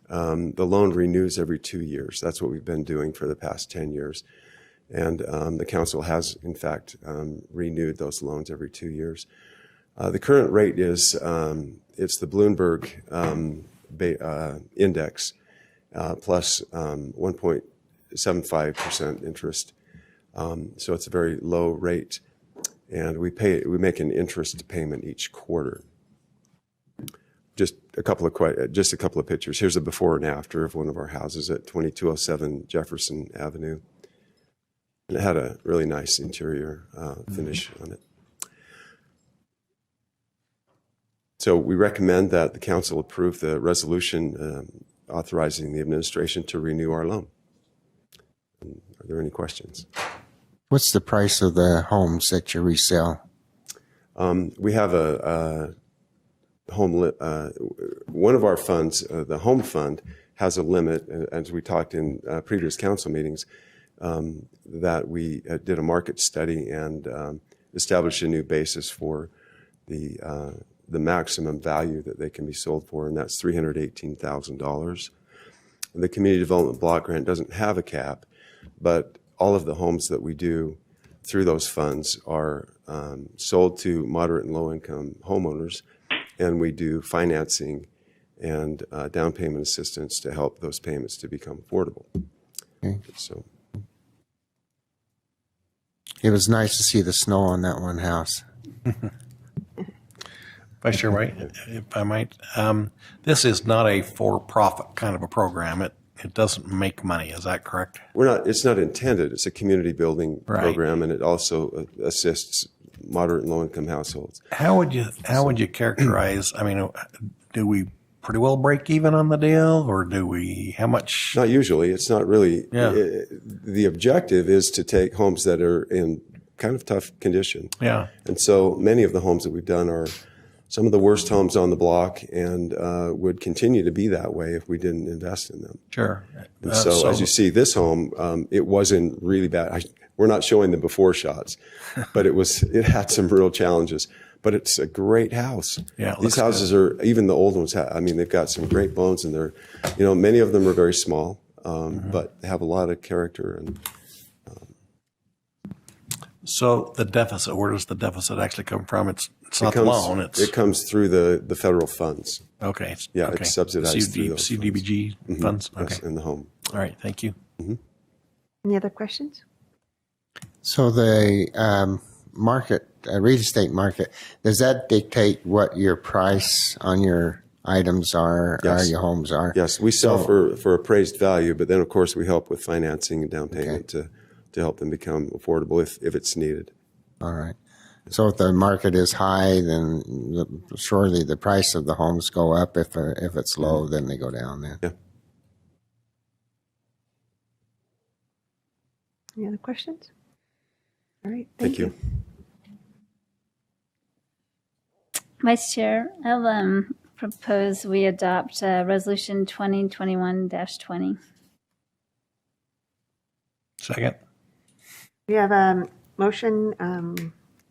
The loan renews every 2 years. That's what we've been doing for the past 10 years. And the council has, in fact, renewed those loans every 2 years. The current rate is, it's the Bloomberg index plus 1.75% interest. So it's a very low rate. And we make an interest payment each quarter. Just a couple of pictures. Here's a before and after of one of our houses at 2207 Jefferson Avenue. And it had a really nice interior finish on it. So we recommend that the council approve the resolution authorizing the administration to renew our loan. Are there any questions? What's the price of the homes that you resell? We have a home. One of our funds, the home fund, has a limit, as we talked in previous council meetings, that we did a market study and established a new basis for the maximum value that they can be sold for, and that's $318,000. The community development block grant doesn't have a cap, but all of the homes that we do through those funds are sold to moderate and low-income homeowners, and we do financing and down payment assistance to help those payments to become affordable. Okay. So it was nice to see the snow on that one house. Vice Chair White, if I might, this is not a for-profit kind of a program. It doesn't make money. Is that correct? It's not intended. It's a community building program, and it also assists moderate and low-income households. How would you characterize? I mean, do we pretty well break even on the deal, or do we? How much? Not usually. It's not really. Yeah. The objective is to take homes that are in kind of tough condition. Yeah. And so many of the homes that we've done are some of the worst homes on the block, and would continue to be that way if we didn't invest in them. Sure. And so as you see, this home, it wasn't really bad. We're not showing the before shots, but it had some real challenges. But it's a great house. Yeah, these houses are, even the old ones, they've got some great bones, and they're, many of them are very small, but they have a lot of character. And so the deficit, where does the deficit actually come from? It's not the loan. It comes through the federal funds. Okay. It's subsidized through those CDBG funds. Okay. Yes, in the home. All right. Thank you. Mm-hmm. Any other questions? So the market, real estate market, does that dictate what your price on your items are, Yes. or your homes are? Yes, we sell for appraised value, but then of course we help with financing and down payment to help them become affordable if it's needed. All right. So if the market is high, then surely the price of the homes go up. If it's low, then they go down. Then. Yeah. Any other questions? All right. Thank you. Vice Chair, I'll propose we adopt Resolution 2021-20. Second. We have a motion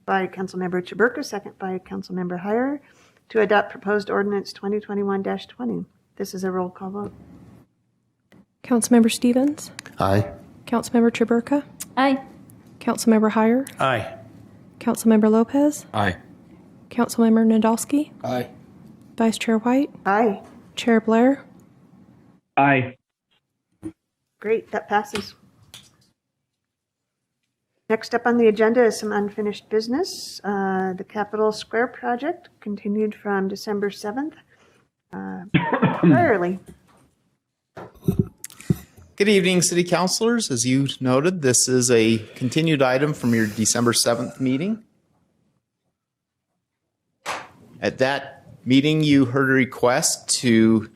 by Councilmember Chaburka, second by Councilmember Heyer, to adopt proposed ordinance 2021-20. This is a roll call vote. Councilmember Stevens? Aye. Councilmember Chaburka? Aye. Councilmember Heyer? Aye. Councilmember Lopez? Aye. Councilmember Nadolski? Aye. Vice Chair White? Aye. Chair Blair? Aye. Great, that passes. Next up on the agenda is some unfinished business. The Capitol Square project continued from December 7th. Early. Good evening, City Councilors. As you noted, this is a continued item from your December 7th meeting. At that meeting, you heard a request to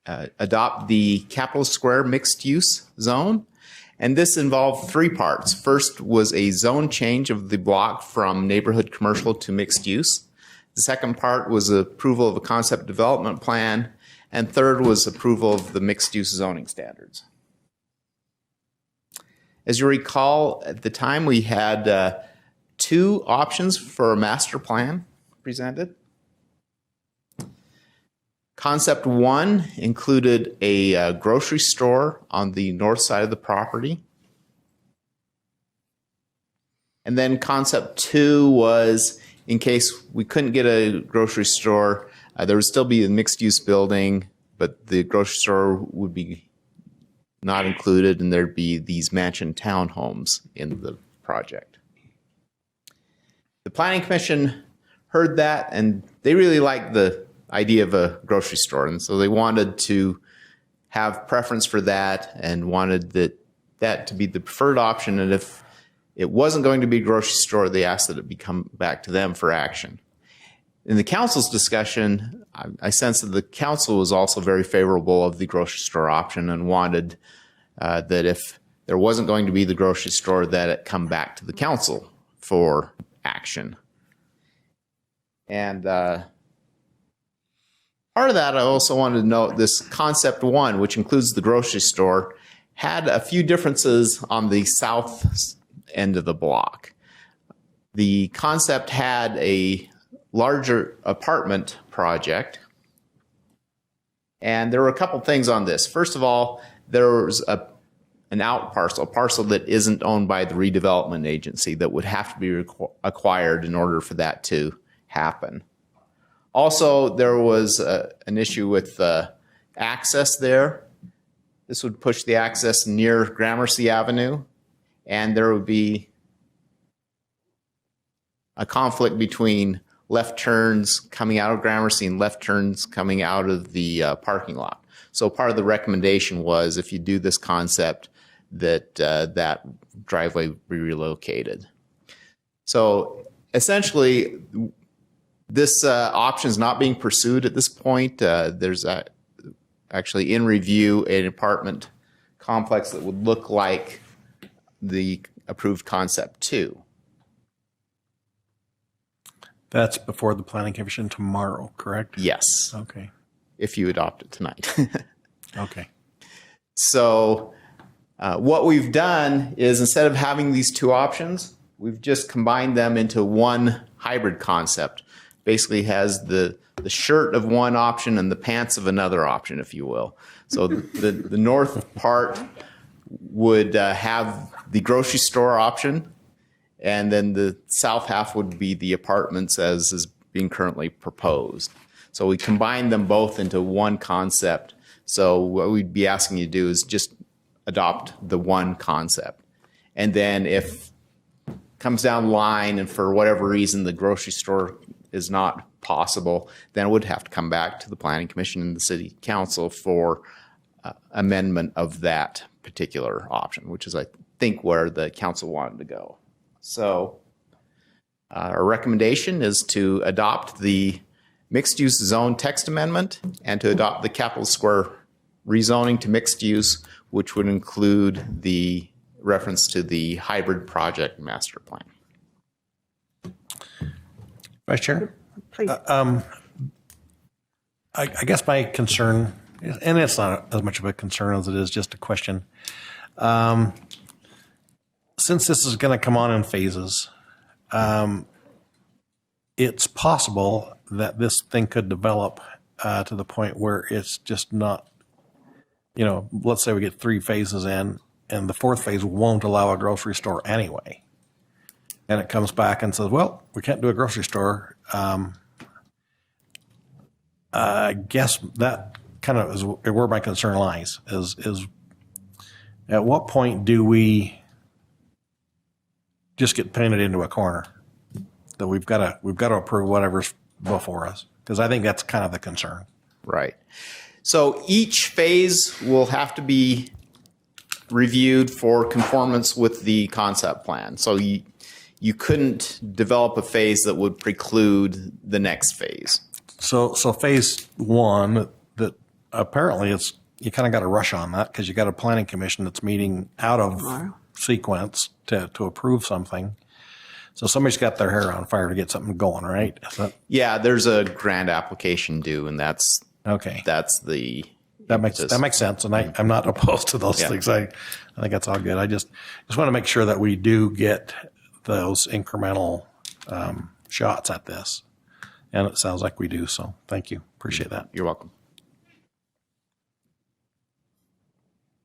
adopt the Capitol Square mixed-use zone, and this involved three parts. First was a zone change of the block from neighborhood commercial to mixed use. The second part was approval of a concept development plan, and third was approval of the mixed-use zoning standards. As you recall, at the time we had two options for a master plan presented. Concept one included a grocery store on the north side of the property. And then concept two was, in case we couldn't get a grocery store, there would still be a mixed-use building, but the grocery store would be not included, and there'd be these mansion townhomes in the project. The Planning Commission heard that, and they really liked the idea of a grocery store, and so they wanted to have preference for that and wanted that to be the preferred option, and if it wasn't going to be a grocery store, they asked that it come back to them for action. In the council's discussion, I sensed that the council was also very favorable of the grocery store option and wanted that if there wasn't going to be the grocery store, that it come back to the council for action. And part of that, I also wanted to note this concept one, which includes the grocery store, had a few differences on the south end of the block. The concept had a larger apartment project, and there were a couple things on this. First of all, there was an out parcel, a parcel that isn't owned by the redevelopment agency that would have to be acquired in order for that to happen. Also, there was an issue with access there. This would push the access near Gramercy Avenue, and there would be a conflict between left turns coming out of Gramercy and left turns coming out of the parking lot. So part of the recommendation was, if you do this concept, that that driveway be relocated. So essentially, this option is not being pursued at this point. There's actually in review an apartment complex that would look like the approved concept 2. That's before the Planning Commission tomorrow, correct? Yes. Okay. If you adopt it tonight. Okay. So what we've done is, instead of having these two options, we've just combined them into one hybrid concept. Basically has the shirt of one option and the pants of another option, if you will. So the north part would have the grocery store option, and then the south half would be the apartments as is being currently proposed. So we combine them both into one concept. So what we'd be asking you to do is just adopt the one concept. And then if it comes down the line and for whatever reason the grocery store is not possible, then it would have to come back to the Planning Commission and the City Council for amendment of that particular option, which is, I think, where the council wanted to go. So our recommendation is to adopt the mixed-use zone text amendment and to adopt the Capitol Square rezoning to mixed use, which would include the reference to the hybrid project master plan. Vice Chair? Please. I guess my concern, and it's not as much of a concern as it is just a question, since this is going to come on in phases, it's possible that this thing could develop to the point where it's just not, let's say we get 3 phases in and the 4th phase won't allow a grocery store anyway. And it comes back and says, well, we can't do a grocery store. I guess that kind of is where my concern lies, is at what point do we just get painted into a corner that we've got to approve whatever's before us? Because I think that's kind of the concern. Right. So each phase will have to be reviewed for conformance with the concept plan. So you couldn't develop a phase that would preclude the next phase. So phase 1, that apparently you kind of got to rush on that because you got a planning commission that's meeting out of sequence to approve something. So somebody's got their hair on fire to get something going, right? Yeah, there's a grant application due, and that's okay. That's the that makes sense, and I'm not opposed to those things. I think that's all good. I just want to make sure that we do get those incremental shots at this, and it sounds like we do. So thank you, appreciate that. You're welcome.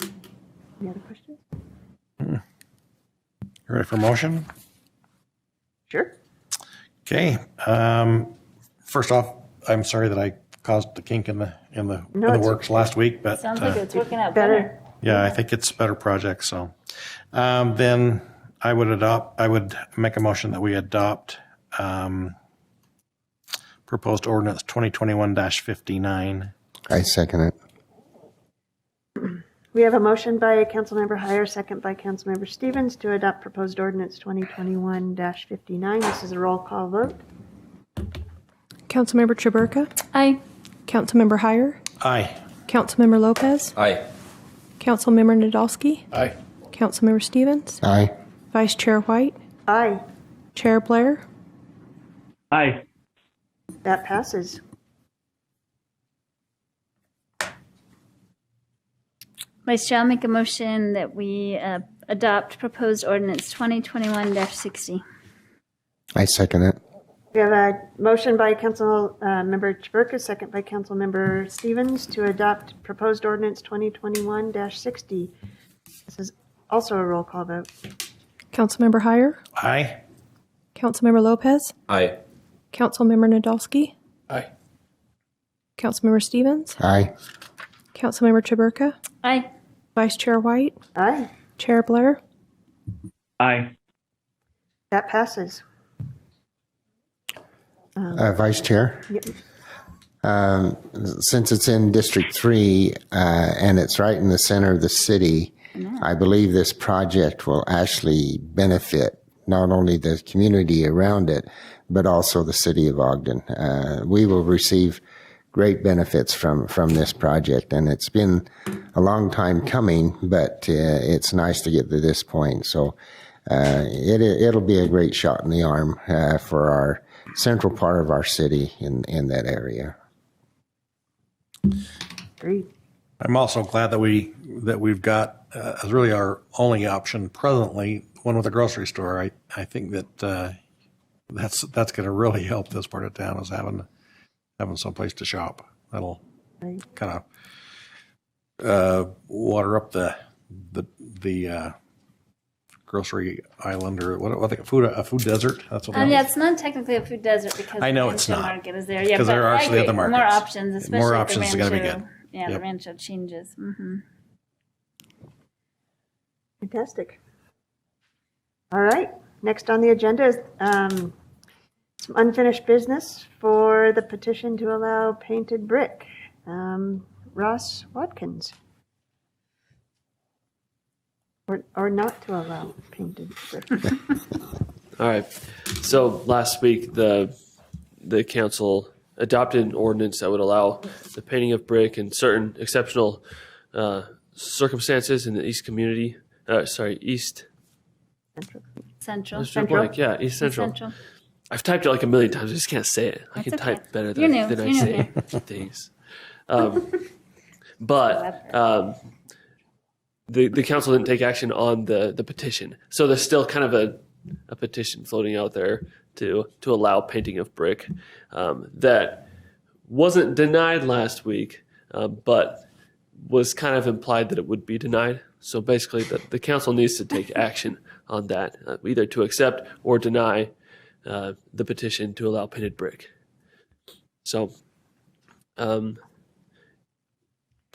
Any other questions? You ready for motion? Sure. Okay. First off, I'm sorry that I caused the kink in the works last week, but sounds like it's working out better. Yeah, I think it's a better project. So then I would make a motion that we adopt proposed ordinance 2021-59. I second it. We have a motion by Councilmember Heyer, second by Councilmember Stevens to adopt proposed ordinance 2021-59. This is a roll call vote. Councilmember Chaburka? Aye. Councilmember Heyer? Aye. Councilmember Lopez? Aye. Councilmember Nadolski? Aye. Councilmember Stevens? Aye. Vice Chair White? Aye. Chair Blair? Aye. That passes. Vice Chair, I'll make a motion that we adopt proposed ordinance 2021-60. I second it. We have a motion by Councilmember Chaburka, second by Councilmember Stevens to adopt proposed ordinance 2021-60. This is also a roll call vote. Councilmember Heyer, Aye. Councilmember Lopez, Aye. Councilmember Nadolski, Aye. Councilmember Stevens, Aye. Councilmember Chaburka, Aye. Vice Chair White, Aye. Chair Blair. Aye. That passes. Vice Chair? Yep. Since it's in District 3 and it's right in the center of the city, I believe this project will actually benefit not only the community around it, but also the city of Ogden. We will receive great benefits from this project, and it's been a long time coming, but it's nice to get to this point. So it'll be a great shot in the arm for our central part of our city in that area. Great. I'm also glad that we've got as really our only option presently one with a grocery store. I think that that's going to really help this part of town, is having someplace to shop. That'll kind of water up the grocery island, or what I think a food desert. That's what. Yeah, it's not technically a food desert because I know the it's Rancho not. market is there. Yeah, because but there are I actually agree. other markets. More options, especially more if options the is going to be Rancho- good. Yeah, Yep. the Rancho changes. Mm-hmm. Fantastic. All right. Next on the agenda is some unfinished business for the petition to allow painted brick. Ross Watkins. Or not to allow painted brick. All right. So last week, the council adopted an ordinance that would allow the painting of brick in certain exceptional circumstances in the East community. East Central. East Central. I've typed it like a million times. I just can't say it. I can type better than I say things. But the council didn't take action on the petition. So there's still kind of a petition floating out there to allow painting of brick that wasn't denied last week, but was kind of implied that it would be denied. So basically the council needs to take action on that, either to accept or deny the petition to allow painted brick. So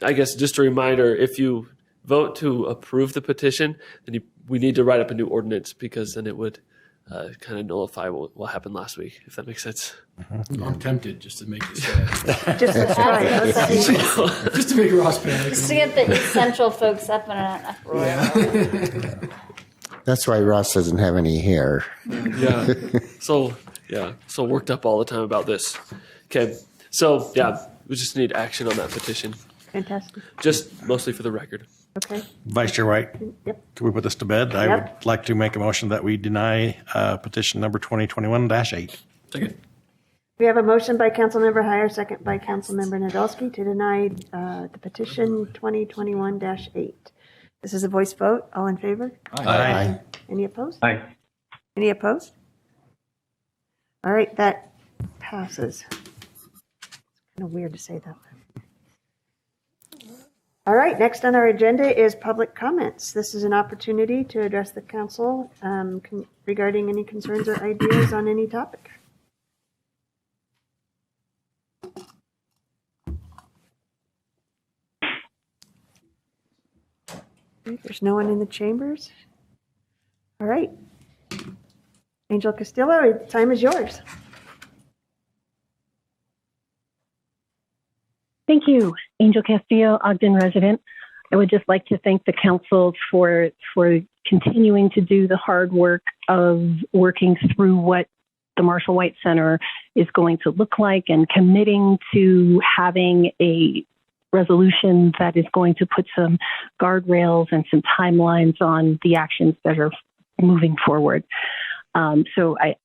I guess just a reminder, if you vote to approve the petition, then we need to write up a new ordinance, because then it would kind of nullify what happened last week, if that makes sense. Mm-hmm. I'm tempted just to make it sad. Just to try it. Just to make Ross panic. Just to get the East Central folks up in an uproar. Yeah. That's why Ross doesn't have any hair. Yeah. So worked up all the time about this. Okay. So we just need action on that petition. Fantastic. Just mostly for the record. Okay. Vice Chair White, Yep. can we put this to bed? I Yep. would like to make a motion that we deny petition number 2021-8. Second. We have a motion by Councilmember Heyer, second by Councilmember Nadolski to deny the petition 2021-8. This is a voice vote. All in favor? Aye. Any opposed? Aye. Any opposed? All right, that passes. It's kind of weird to say that. All right, next on our agenda is public comments. This is an opportunity to address the council regarding any concerns or ideas on any topic. There's no one in the chambers. All right. Angel Castillo, time is yours. Thank you, Angel Castillo, Ogden resident. I would just like to thank the council for continuing to do the hard work of working through what the Marshall White Center is going to look like, and committing to having a resolution that is going to put some guardrails and some timelines on the actions that are moving forward. So I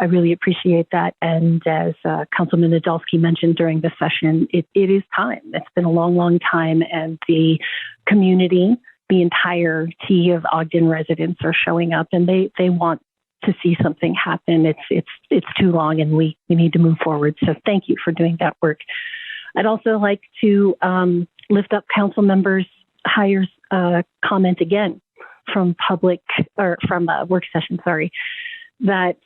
really appreciate that. And as Councilman Nadolski mentioned during the session, it is time. It's been a long, long time, and the community, the entirety of Ogden residents are showing up, and they want to see something happen. It's too long, and we need to move forward. So thank you for doing that work. I'd also like to lift up Council members Heyer's comment again from work session, that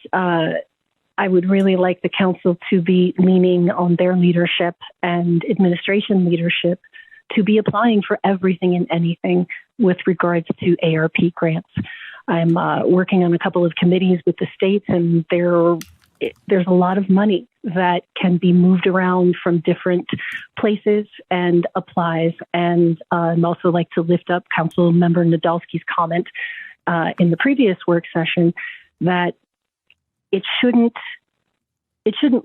I would really like the council to be leaning on their leadership and administration leadership to be applying for everything and anything with regards to ARP grants. I'm working on a couple of committees with the states, and there's a lot of money that can be moved around from different places and applies. And I'd also like to lift up Council Member Nadolski's comment in the previous work session that it shouldn't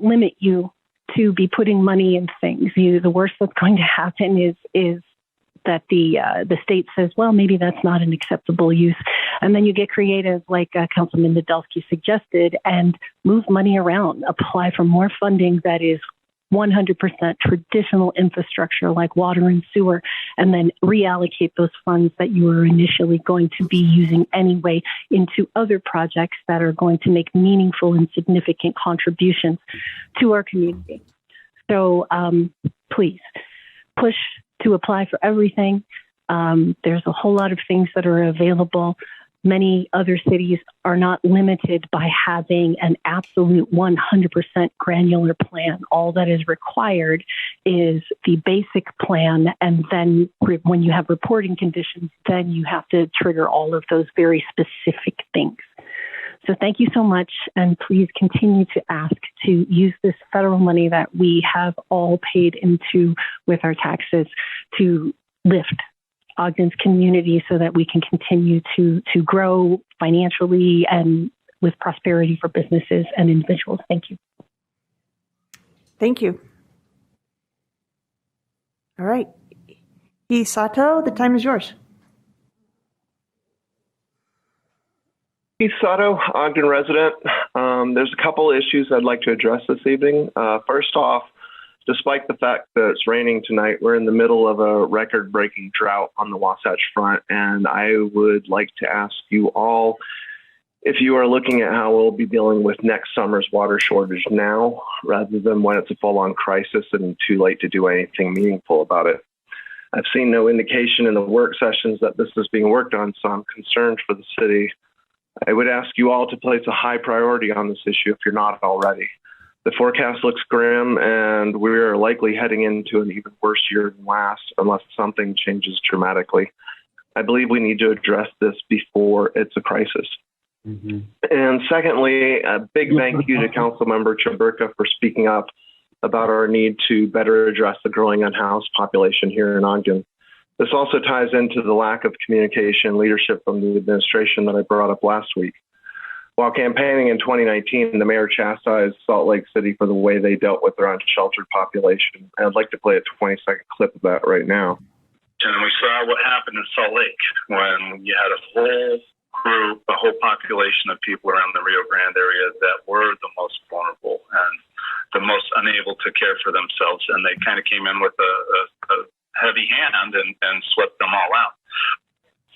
limit you to be putting money in things. The worst that's going to happen is that the state says, well, maybe that's not an acceptable use. And then you get creative, like Councilman Nadolski suggested, and move money around, apply for more funding that is 100% traditional infrastructure like water and sewer, and then reallocate those funds that you were initially going to be using anyway into other projects that are going to make meaningful and significant contributions to our community. So please push to apply for everything. There's a whole lot of things that are available. Many other cities are not limited by having an absolute 100% granular plan. All that is required is the basic plan, and then when you have reporting conditions, then you have to trigger all of those very specific things. So thank you so much, and please continue to ask to use this federal money that we have all paid into with our taxes to lift Ogden's community so that we can continue to grow financially and with prosperity for businesses and individuals. Thank you. Thank you. All right. Sato, the time is yours. Sato, Ogden resident. There's a couple issues I'd like to address this evening. First off, despite the fact that it's raining tonight, we're in the middle of a record-breaking drought on the Wasatch Front, and I would like to ask you all if you are looking at how we'll be dealing with next summer's water shortage now, rather than when it's a full-on crisis and too late to do anything meaningful about it. I've seen no indication in the work sessions that this is being worked on, so I'm concerned for the city. I would ask you all to place a high priority on this issue if you're not already. The forecast looks grim, and we're likely heading into an even worse year than last unless something changes dramatically. I believe we need to address this before it's a crisis. Mm-hmm. And secondly, a big thank you to Councilmember Chaburka for speaking up about our need to better address the growing unhoused population here in Ogden. This also ties into the lack of communication and leadership from the administration that I brought up last week. While campaigning in 2019, the mayor chastised Salt Lake City for the way they dealt with their unsheltered population. I'd like to play a 20-second clip of that right now. And we saw what happened in Salt Lake when you had a whole group, a whole population of people around the Rio Grande area that were the most vulnerable and the most unable to care for themselves. And they kind of came in with a heavy hand and swept them all out.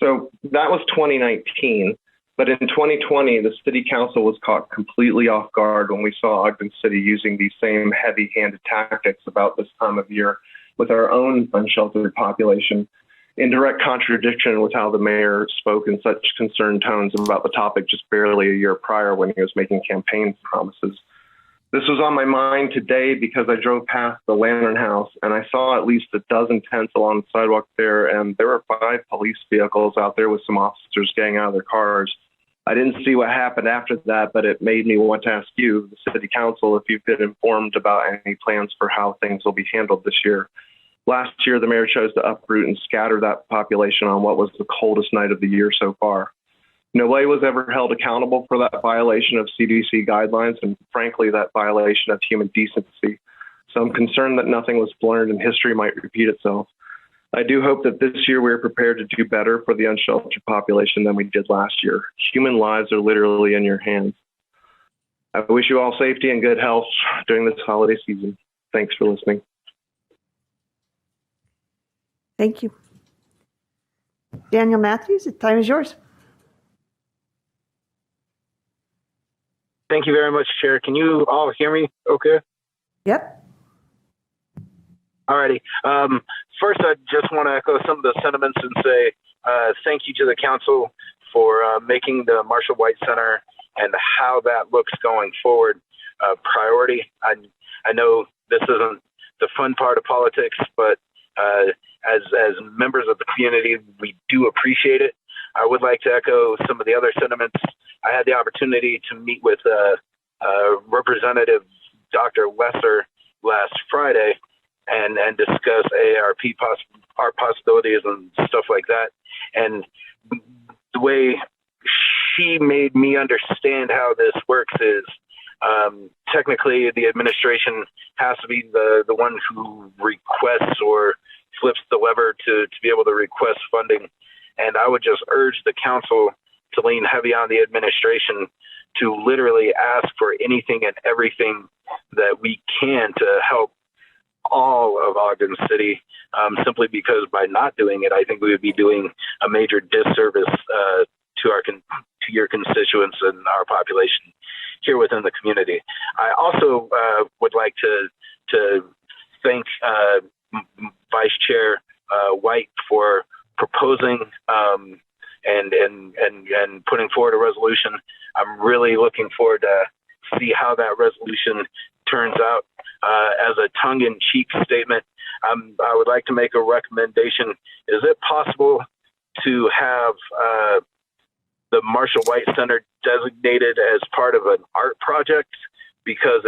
So that was 2019. But in 2020, the city council was caught completely off guard when we saw Ogden City using these same heavy-handed tactics about this time of year with our own unsheltered population, in direct contradiction with how the mayor spoke in such concerned tones about the topic just barely a year prior when he was making campaign promises. This was on my mind today because I drove past the Lantern House and I saw at least a dozen tents along the sidewalk there, and there were 5 police vehicles out there with some officers getting out of their cars. I didn't see what happened after that, but it made me want to ask you, the city council, if you've been informed about any plans for how things will be handled this year. Last year, the mayor chose to uproot and scatter that population on what was the coldest night of the year so far. Nobody was ever held accountable for that violation of CDC guidelines and, frankly, that violation of human decency. So I'm concerned that nothing was learned and history might repeat itself. I do hope that this year we're prepared to do better for the unsheltered population than we did last year. Human lives are literally in your hands. I wish you all safety and good health during this holiday season. Thanks for listening. Thank you. Daniel Matthews, the time is yours. Thank you very much, Chair. Can you all hear me okay? Yep. Alrighty. First, I just want to echo some of the sentiments and say thank you to the council for making the Marshall White Center and how that looks going forward priority. I know this isn't the fun part of politics, but as members of the community, we do appreciate it. I would like to echo some of the other sentiments. I had the opportunity to meet with Representative Dr. Lesser last Friday and discuss AARP possibilities and stuff like that. And the way she made me understand how this works is technically the administration has to be the one who requests or flips the lever to be able to request funding. And I would just urge the council to lean heavy on the administration to literally ask for anything and everything that we can to help all of Ogden City, simply because by not doing it, I think we would be doing a major disservice to your constituents and our population here within the community. I also would like to thank Vice Chair White for proposing and putting forward a resolution. I'm really looking forward to see how that resolution turns out. As a tongue-in-cheek statement, I would like to make a recommendation. Is it possible to have the Marshall White Center designated as part of an art project? Because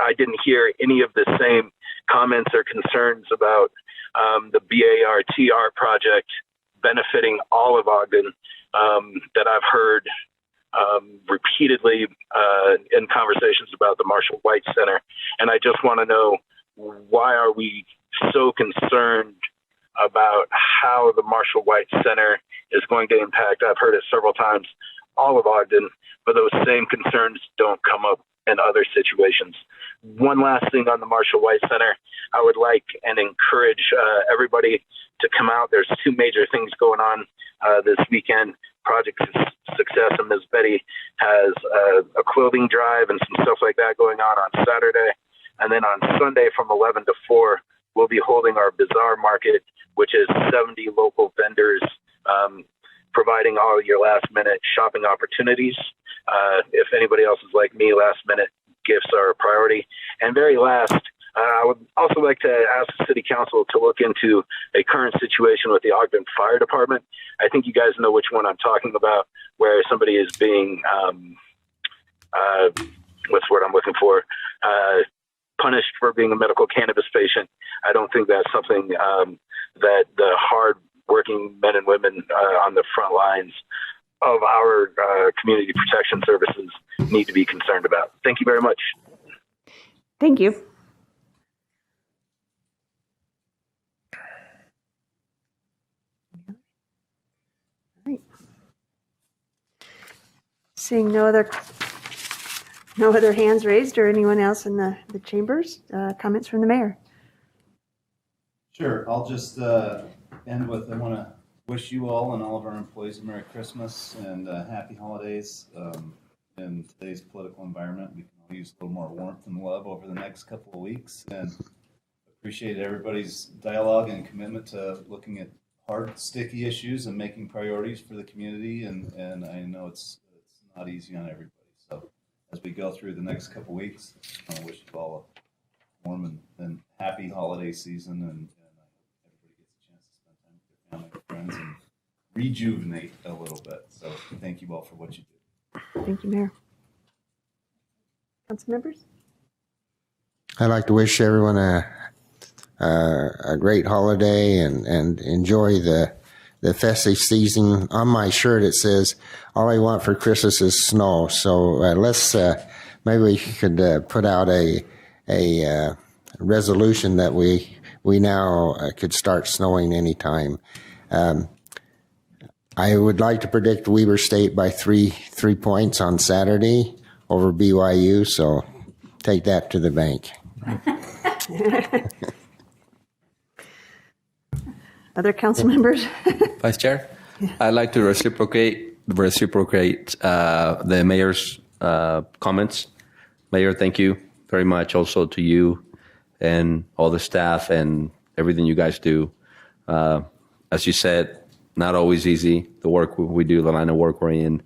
I didn't hear any of the same comments or concerns about the BART art project benefiting all of Ogden that I've heard repeatedly in conversations about the Marshall White Center. And I just want to know, why are we so concerned about how the Marshall White Center is going to impact, I've heard it several times, all of Ogden, but those same concerns don't come up in other situations. One last thing on the Marshall White Center, I would like and encourage everybody to come out. There's two major things going on this weekend. Project Success and Ms. Betty has a clothing drive and some stuff like that going on Saturday. And then on Sunday from 11 to 4, we'll be holding our Bazaar Market, which is 70 local vendors providing all your last-minute shopping opportunities. If anybody else is like me, last-minute gifts are a priority. And very last, I would also like to ask the City Council to look into a current situation with the Ogden Fire Department. I think you guys know which one I'm talking about, where somebody is being, what's the word I'm looking for, punished for being a medical cannabis patient. I don't think that's something that the hard-working men and women on the front lines of our community protection services need to be concerned about. Thank you very much. Thank you. Right. Seeing no other hands raised or anyone else in the chambers, comments from the mayor. Sure. I'll just end with, I want to wish you all and all of our employees a Merry Christmas and Happy Holidays. In today's political environment, we can all use a little more warmth and love over the next couple of weeks, and appreciate everybody's dialogue and commitment to looking at hard, sticky issues and making priorities for the community. And I know it's not easy on everybody. So as we go through the next couple of weeks, I want to wish you all a warm and happy holiday season, and I hope everybody gets a chance to spend time with their family and friends and rejuvenate a little bit. So thank you all for what you do. Thank you, Mayor. Council members? I'd like to wish everyone a great holiday and enjoy the festive season. On my shirt it says, "All I want for Christmas is snow." So let's maybe we could put out a resolution that we now could start snowing anytime. I would like to predict Weber State by three points on Saturday over BYU. So take that to the bank. Other council members? Vice Chair, I'd like to reciprocate the mayor's comments. Mayor, thank you very much also to you and all the staff and everything you guys do. As you said, not always easy, the work we do, the line of work we're in.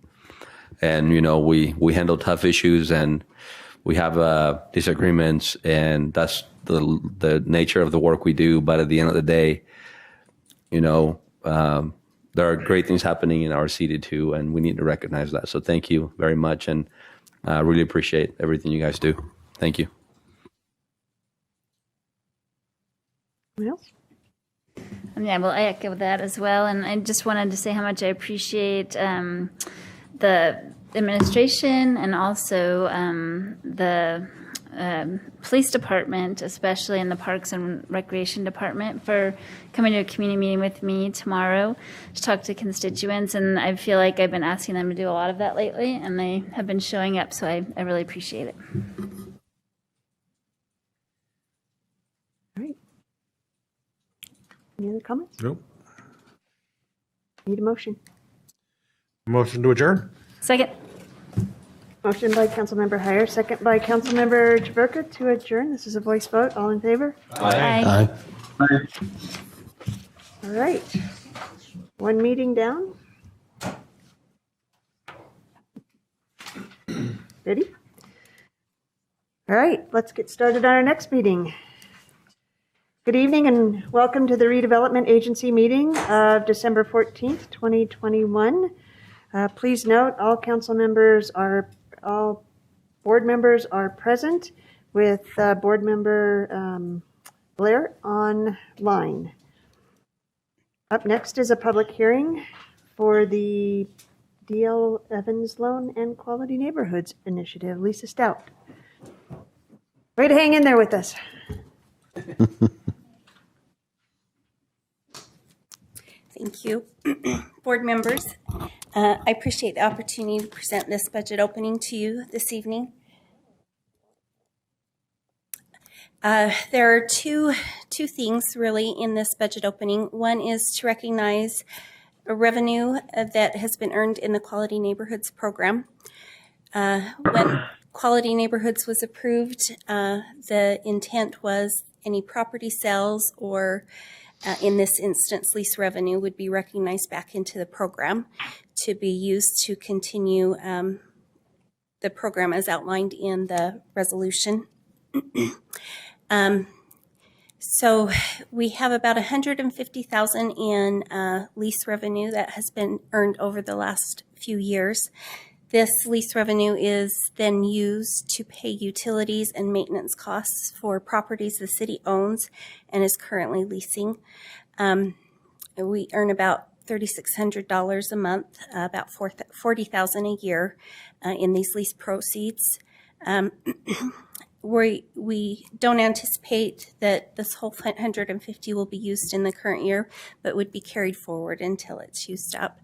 And, we handle tough issues and we have disagreements, and that's the nature of the work we do. But at the end of the day, there are great things happening in our city too, and we need to recognize that. So thank you very much, and I really appreciate everything you guys do. Thank you. Anyone else? Yeah, well, I echo that as well. And I just wanted to say how much I appreciate the administration and also the police department, especially in the Parks and Recreation Department, for coming to a community meeting with me tomorrow to talk to constituents. And I feel like I've been asking them to do a lot of that lately, and they have been showing up, so I really appreciate it. All right. Any other comments? Nope. Need a motion. Motion to adjourn? Second. Motion by Councilmember Heyer, second by Councilmember Jaberka to adjourn. This is a voice vote. All in favor? Aye. Aye. All right. One meeting down. Ready? All right, let's get started on our next meeting. Good evening and welcome to the Redevelopment Agency meeting of December 14th, 2021. Please note all board members are present with board member Blair online. Up next is a public hearing for the D.L. Evans Loan and Quality Neighborhoods Initiative. Lisa Stout. Way to hang in there with us. Thank you. Board members, I appreciate the opportunity to present this budget opening to you this evening. There are two things really in this budget opening. One is to recognize a revenue that has been earned in the Quality Neighborhoods program. When Quality Neighborhoods was approved, the intent was any property sales or in this instance, lease revenue would be recognized back into the program to be used to continue the program as outlined in the resolution. So we have about $150,000 in lease revenue that has been earned over the last few years. This lease revenue is then used to pay utilities and maintenance costs for properties the city owns and is currently leasing. We earn about $3,600 a month, about $40,000 a year in these lease proceeds. We don't anticipate that this whole $150 will be used in the current year, but would be carried forward until it's used up.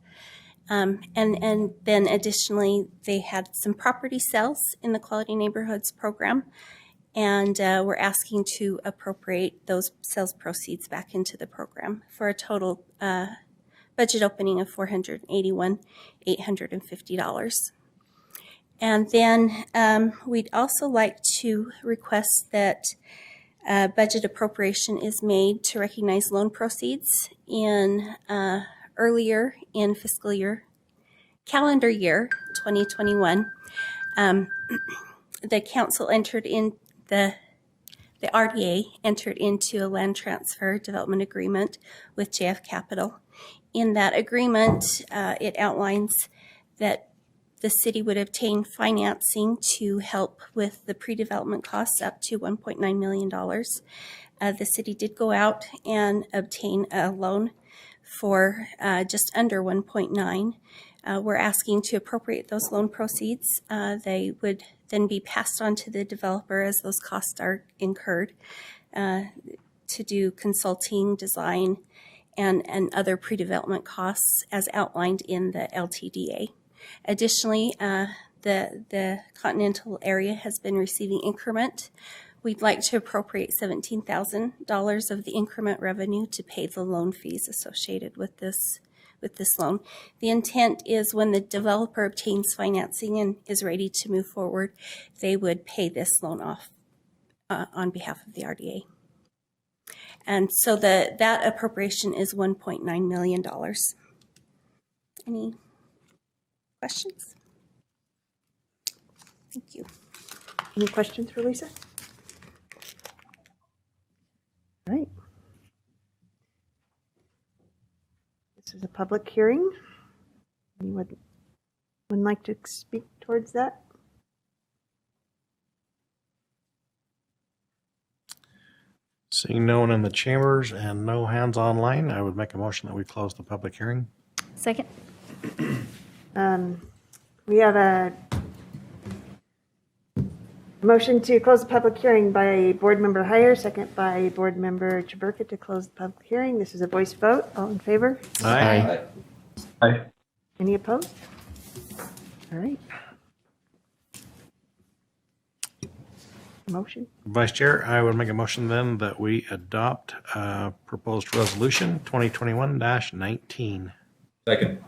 And then additionally, they had some property sales in the Quality Neighborhoods program, and we're asking to appropriate those sales proceeds back into the program for a total budget opening of $481,850. And then we'd also like to request that budget appropriation is made to recognize loan proceeds in earlier in calendar year 2021. The council entered in the RDA entered into a land transfer development agreement with JF Capital. In that agreement, it outlines that the city would obtain financing to help with the pre-development costs up to $1.9 million. The city did go out and obtain a loan for just under 1.9. We're asking to appropriate those loan proceeds. They would then be passed on to the developer as those costs are incurred to do consulting, design, and other pre-development costs as outlined in the LTDA. Additionally, the Continental area has been receiving increment. We'd like to appropriate $17,000 of the increment revenue to pay the loan fees associated with this loan. The intent is when the developer obtains financing and is ready to move forward, they would pay this loan off on behalf of the RDA. And so that appropriation is $1.9 million. Any questions? Thank you. Any questions for Lisa? All right. This is a public hearing. Anyone would like to speak towards that? Seeing no one in the chambers and no hands online, I would make a motion that we close the public hearing. Second. We have a motion to close the public hearing by Board Member Heyer, second by Board Member Chaburka to close the public hearing. This is a voice vote. All in favor? Aye. Aye. Any opposed? All right. Motion. Vice Chair, I would make a motion then that we adopt proposed resolution 2021-19. Second.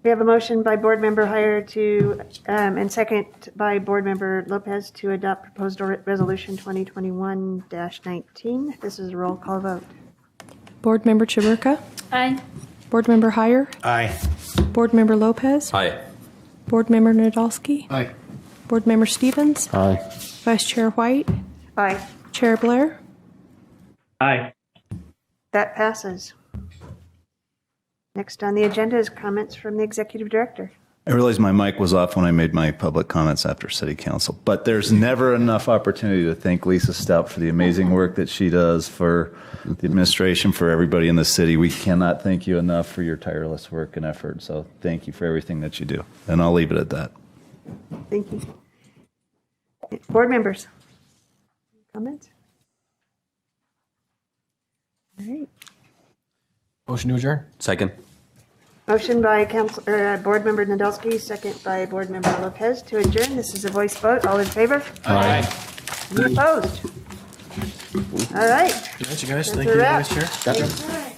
We have a motion by Board Member Heyer to, and second by Board Member Lopez to adopt proposed resolution 2021-19. This is a roll call vote. Board Member Chaburka? Aye. Board Member Heyer? Aye. Board Member Lopez? Aye. Board Member Nadolski? Aye. Board Member Stevens? Aye. Vice Chair White? Aye. Chair Blair? Aye. That passes. Next on the agenda is comments from the Executive Director. I realized my mic was off when I made my public comments after City Council, but there's never enough opportunity to thank Lisa Stout for the amazing work that she does for the administration, for everybody in the city. We cannot thank you enough for your tireless work and effort, so thank you for everything that you do. And I'll leave it at that. Thank you. Board members, comments? All right. Motion to adjourn. Second. Motion by Board Member Nadolski, second by Board Member Lopez to adjourn. This is a voice vote. All in favor? Aye. Any opposed? All right. Good night, you guys. That's Thank a you, wrap. Vice Chair. All right.